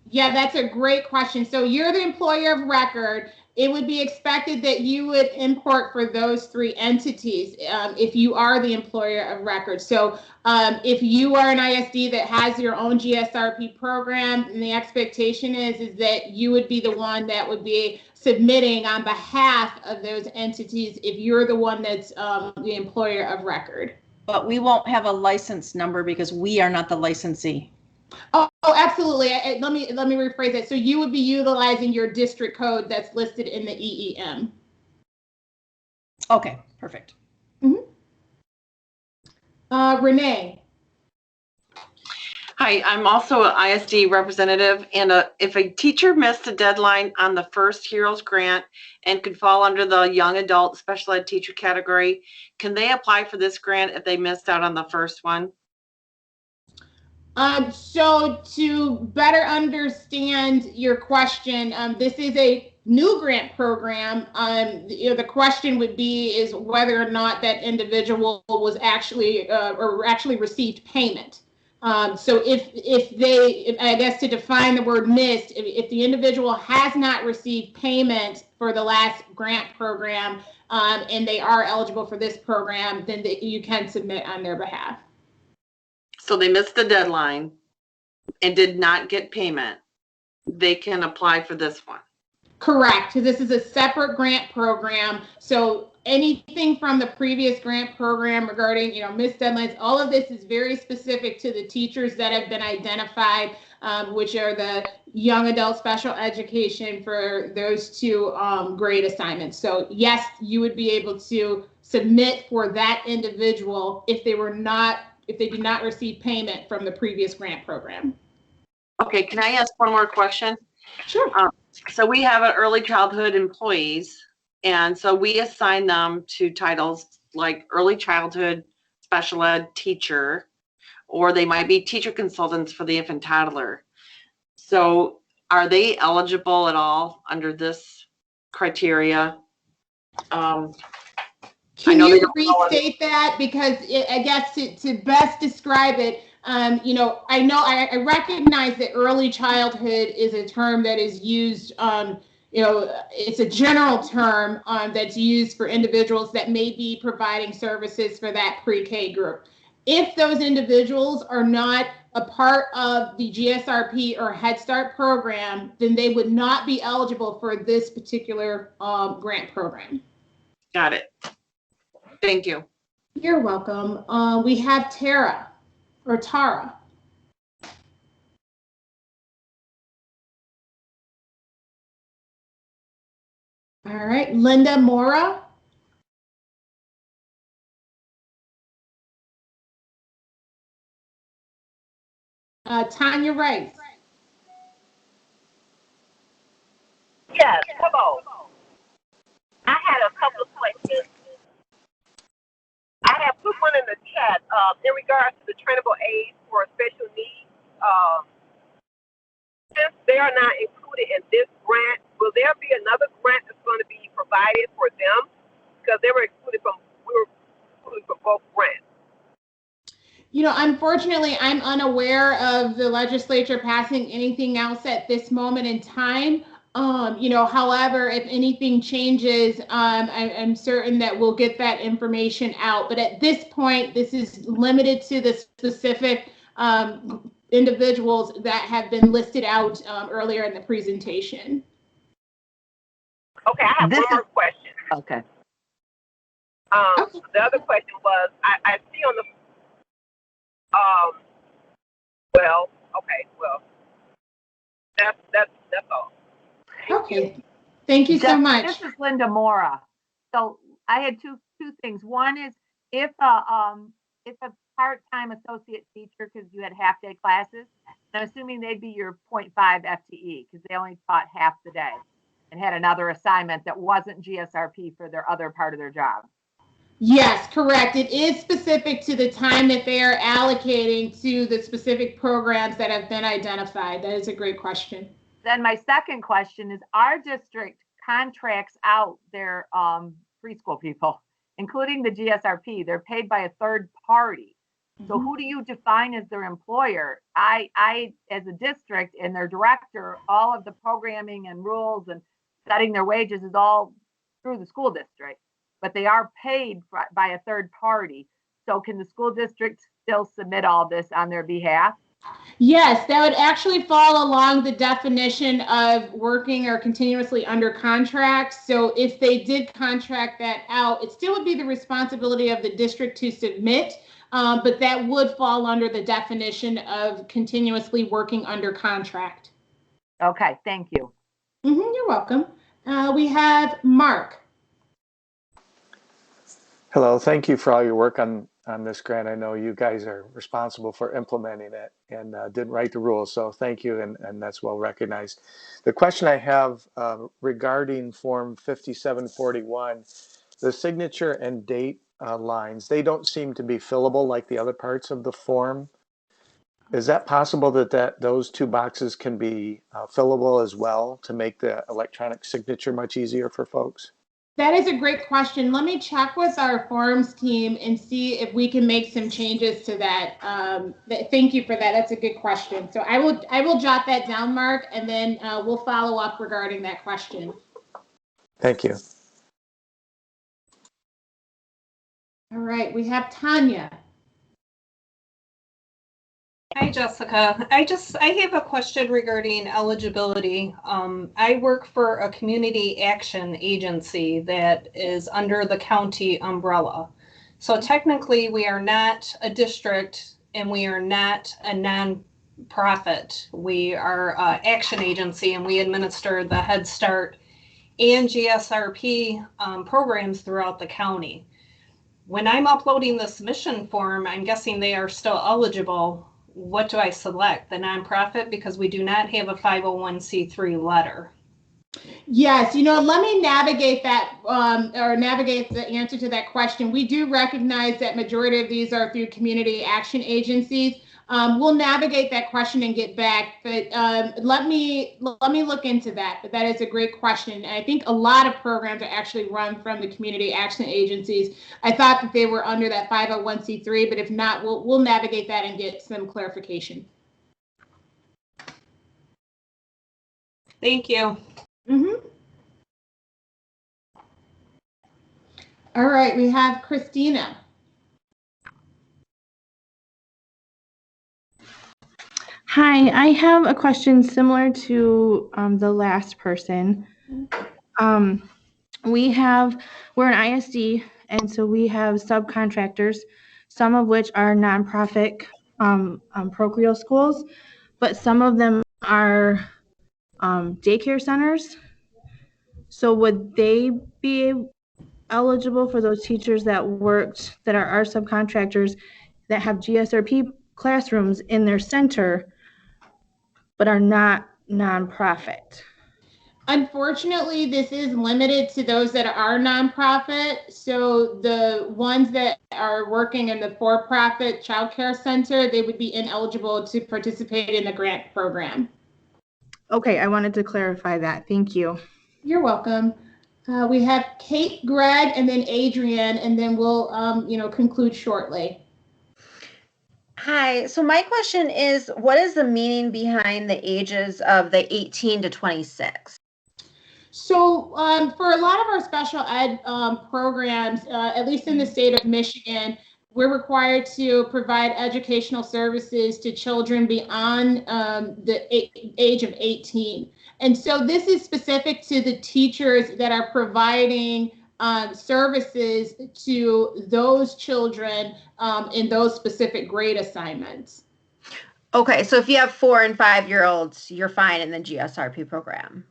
Yeah, that's a great question. So you're the employer of record. It would be expected that you would import for those 3 entities if you are the employer of record. So if you are an ISD that has your own GSRP program, and the expectation is that you would be the one that would be submitting on behalf of those entities if you're the one that's the employer of record. But we won't have a license number because we are not the licensee. Oh, absolutely. Let me rephrase that. So you would be utilizing your district code that's listed in the EEM. Okay, perfect. Mm-hmm. Renee. Hi, I'm also an ISD representative, and if a teacher missed a deadline on the first Heroes Grant and could fall under the young adult special ed teacher category, can they apply for this grant if they missed out on the first one? So to better understand your question, this is a new grant program. The question would be is whether or not that individual was actually or actually received payment. So if I guess to define the word missed, if the individual has not received payment for the last grant program and they are eligible for this program, then you can submit on their behalf. So they missed the deadline and did not get payment. They can apply for this one. Correct. This is a separate grant program. So anything from the previous grant program regarding, missed deadlines, all of this is very specific to the teachers that have been identified, which are the young adult special education for those 2 grade assignments. So yes, you would be able to submit for that individual if they did not receive payment from the previous grant program. Okay, can I ask one more question? Sure. So we have an early childhood employees, and so we assign them to titles like early childhood special ed teacher, or they might be teacher consultants for the infant toddler. So are they eligible at all under this criteria? Can you restate that? Because I guess to best describe it, I recognize that early childhood is a term that is used, it's a general term that's used for individuals that may be providing services for that pre-K group. If those individuals are not a part of the GSRP or Head Start program, then they would not be eligible for this particular grant program. Got it. Thank you. You're welcome. We have Tara. All right, Linda Mora. Tanya Rice. Yes, hello. I had a couple of questions. I have put one in the chat in regards to the trainable aids for special needs. Since they are not included in this grant, will there be another grant that's going to be provided for them? Because we were excluded from both grants. You know, unfortunately, I'm unaware of the legislature passing anything else at this moment in time. You know, however, if anything changes, I'm certain that we'll get that information out. But at this point, this is limited to the specific individuals that have been listed out earlier in the presentation. Okay, I have one more question. Okay. Okay. The other question was, I see on the that's all. Okay. Thank you so much. This is Linda Mora. So I had two things. One is if a part-time associate teacher, because you had half-day classes, I'm assuming they'd be your 0.5 FTE because they only taught half the day and had another assignment that wasn't GSRP for their other part of their job. Yes, correct. It is specific to the time that they are allocating to the specific programs that have been identified. That is a great question. Then my second question is, our district contracts out their preschool people, including the GSRP. They're paid by a third party. So who do you define as their employer? I, as a district and their director, all of the programming and rules and setting their wages is all through the school district, but they are paid by a third party. So can the school district still submit all this on their behalf? Yes, that would actually fall along the definition of working or continuously under contract. So if they did contract that out, it still would be the responsibility of the district to submit, but that would fall under the definition of continuously working under contract. Okay, thank you. You're welcome. We have Mark. Hello, thank you for all your work on this grant. I know you guys are responsible for implementing it and didn't write the rules, so thank you, and that's well recognized. The question I have regarding Form 5741, the signature and date lines, they don't seem to be fillable like the other parts of the form. Is that possible that those two boxes can be fillable as well to make the electronic signature much easier for folks? That is a great question. Let me check with our forms team and see if we can make some changes to that. Thank you for that. That's a good question. So I will jot that down, Mark, and then we'll follow up regarding that question. Thank you. All right, we have Tanya. Hi, Jessica. I have a question regarding eligibility. I work for a community action agency that is under the county umbrella. So technically we are not a district and we are not a non-profit. We are an action agency and we administer the Head Start and GSRP programs throughout the county. When I'm uploading the submission form, I'm guessing they are still eligible. What do I select? The nonprofit, because we do not have a 501c3 letter. Yes, you know, let me navigate that or navigate the answer to that question. We do recognize that majority of these are through community action agencies. We'll navigate that question and get back, but let me look into that. But that is a great question. And I think a lot of programs are actually run from the community action agencies. I thought that they were under that 501c3, but if not, we'll navigate that and get some clarification. Thank you. All right, we have Christina. Hi, I have a question similar to the last person. We're an ISD, and so we have subcontractors, some of which are nonprofit parochial schools, but some of them are daycare centers. So would they be eligible for those teachers that are our subcontractors that have GSRP classrooms in their center, but are not nonprofit? Unfortunately, this is limited to those that are nonprofit. So the ones that are working in the for-profit childcare center, they would be ineligible to participate in the grant program. Okay, I wanted to clarify that. Thank you. You're welcome. We have Kate, Greg, and then Adrian, and then we'll, conclude shortly. Hi, so my question is, what is the meaning behind the ages of the 18 to 26? So for a lot of our special ed programs, at least in the state of Michigan, we're required to provide educational services to children beyond the age of 18. And so this is specific to the teachers that are providing services to those children in those specific grade assignments. Okay, so if you have 4 and 5-year-olds, you're fine in the GSRP program.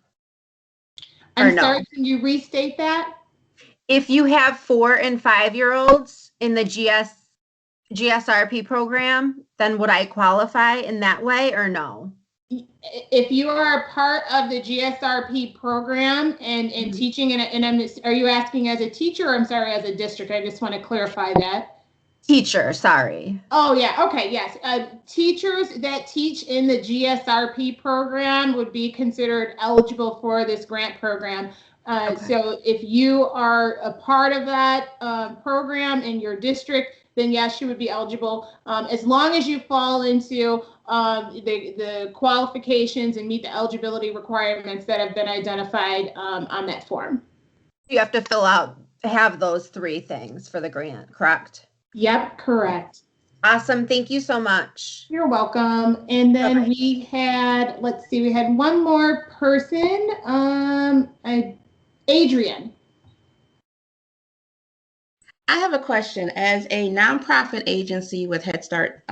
I'm sorry, can you restate that? If you have 4 and 5-year-olds in the GSRP program, then would I qualify in that way or no? If you are a part of the GSRP program and teaching, are you asking as a teacher or I'm sorry, as a district? I just want to clarify that. Teacher, sorry. Oh, yeah. Okay. Yes. Teachers that teach in the GSRP program would be considered eligible for this grant program. So if you are a part of that program in your district, then yes, you would be eligible as long as you fall into the qualifications and meet the eligibility requirements that have been identified on that form. You have to have those 3 things for the grant, correct? Yep, correct. Awesome. Thank you so much. You're welcome. And then we had one more person, Adrian. I have a question. As a nonprofit agency with Head Start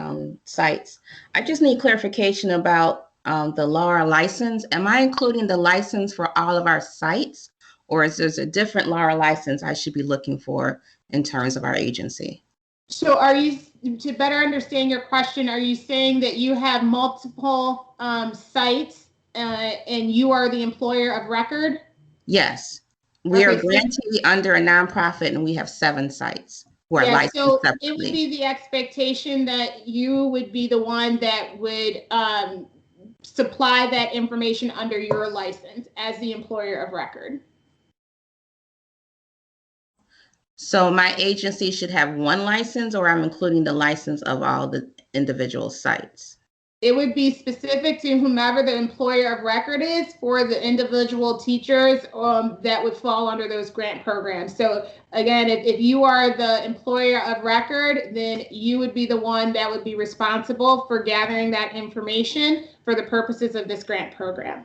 sites, I just need clarification about the Lara license. Am I including the license for all of our sites, or is there a different Lara license I should be looking for in terms of our agency? So to better understand your question, are you saying that you have multiple sites and you are the employer of record? Yes. We are grantee under a nonprofit and we have 7 sites who are licensed separately. It would be the expectation that you would be the one that would supply that information under your license as the employer of record. So my agency should have 1 license, or I'm including the license of all the individual sites? It would be specific to whomever the employer of record is for the individual teachers that would fall under those grant programs. So again, if you are the employer of record, then you would be the one that would be responsible for gathering that information for the purposes of this grant program.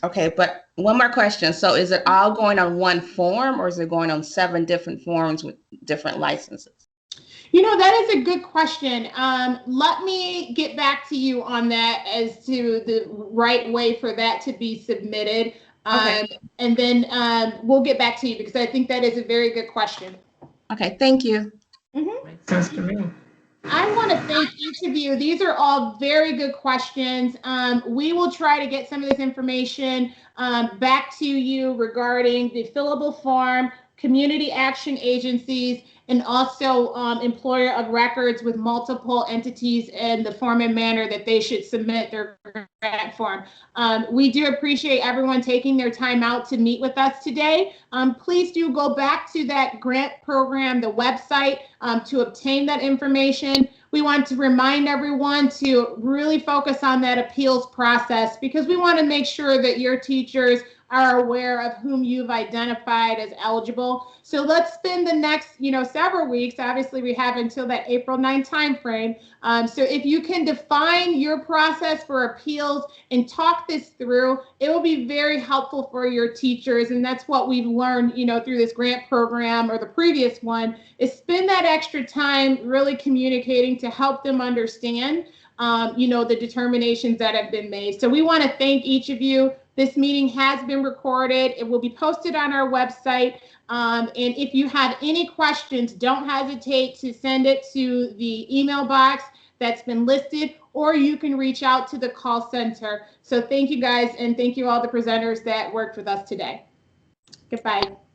Okay, but one more question. So is it all going on 1 form, or is it going on 7 different forms with different licenses? That is a good question. Let me get back to you on that as to the right way for that to be submitted. And then we'll get back to you because I think that is a very good question. Okay, thank you. Makes sense to me. I want to thank each of you. These are all very good questions. We will try to get some of this information back to you regarding the fillable form, community action agencies, and also employer of records with multiple entities and the form and manner that they should submit their grant form. We do appreciate everyone taking their time out to meet with us today. Please do go back to that grant program, the website, to obtain that information. We want to remind everyone to really focus on that appeals process because we want to make sure that your teachers are aware of whom you've identified as eligible. So let's spend the next, several weeks. Obviously, we have until that April 9th timeframe. So if you can define your process for appeals and talk this through, it will be very helpful for your teachers. And that's what we've learned, through this grant program or the previous one, is spend that extra time really communicating to help them understand, the determinations that have been made. So we want to thank each of you This meeting has been recorded. It will be posted on our website. And if you have any questions, don't hesitate to send it to the email box that's been listed, or you can reach out to the call center. So thank you guys, and thank you all the presenters that worked with us today. Goodbye.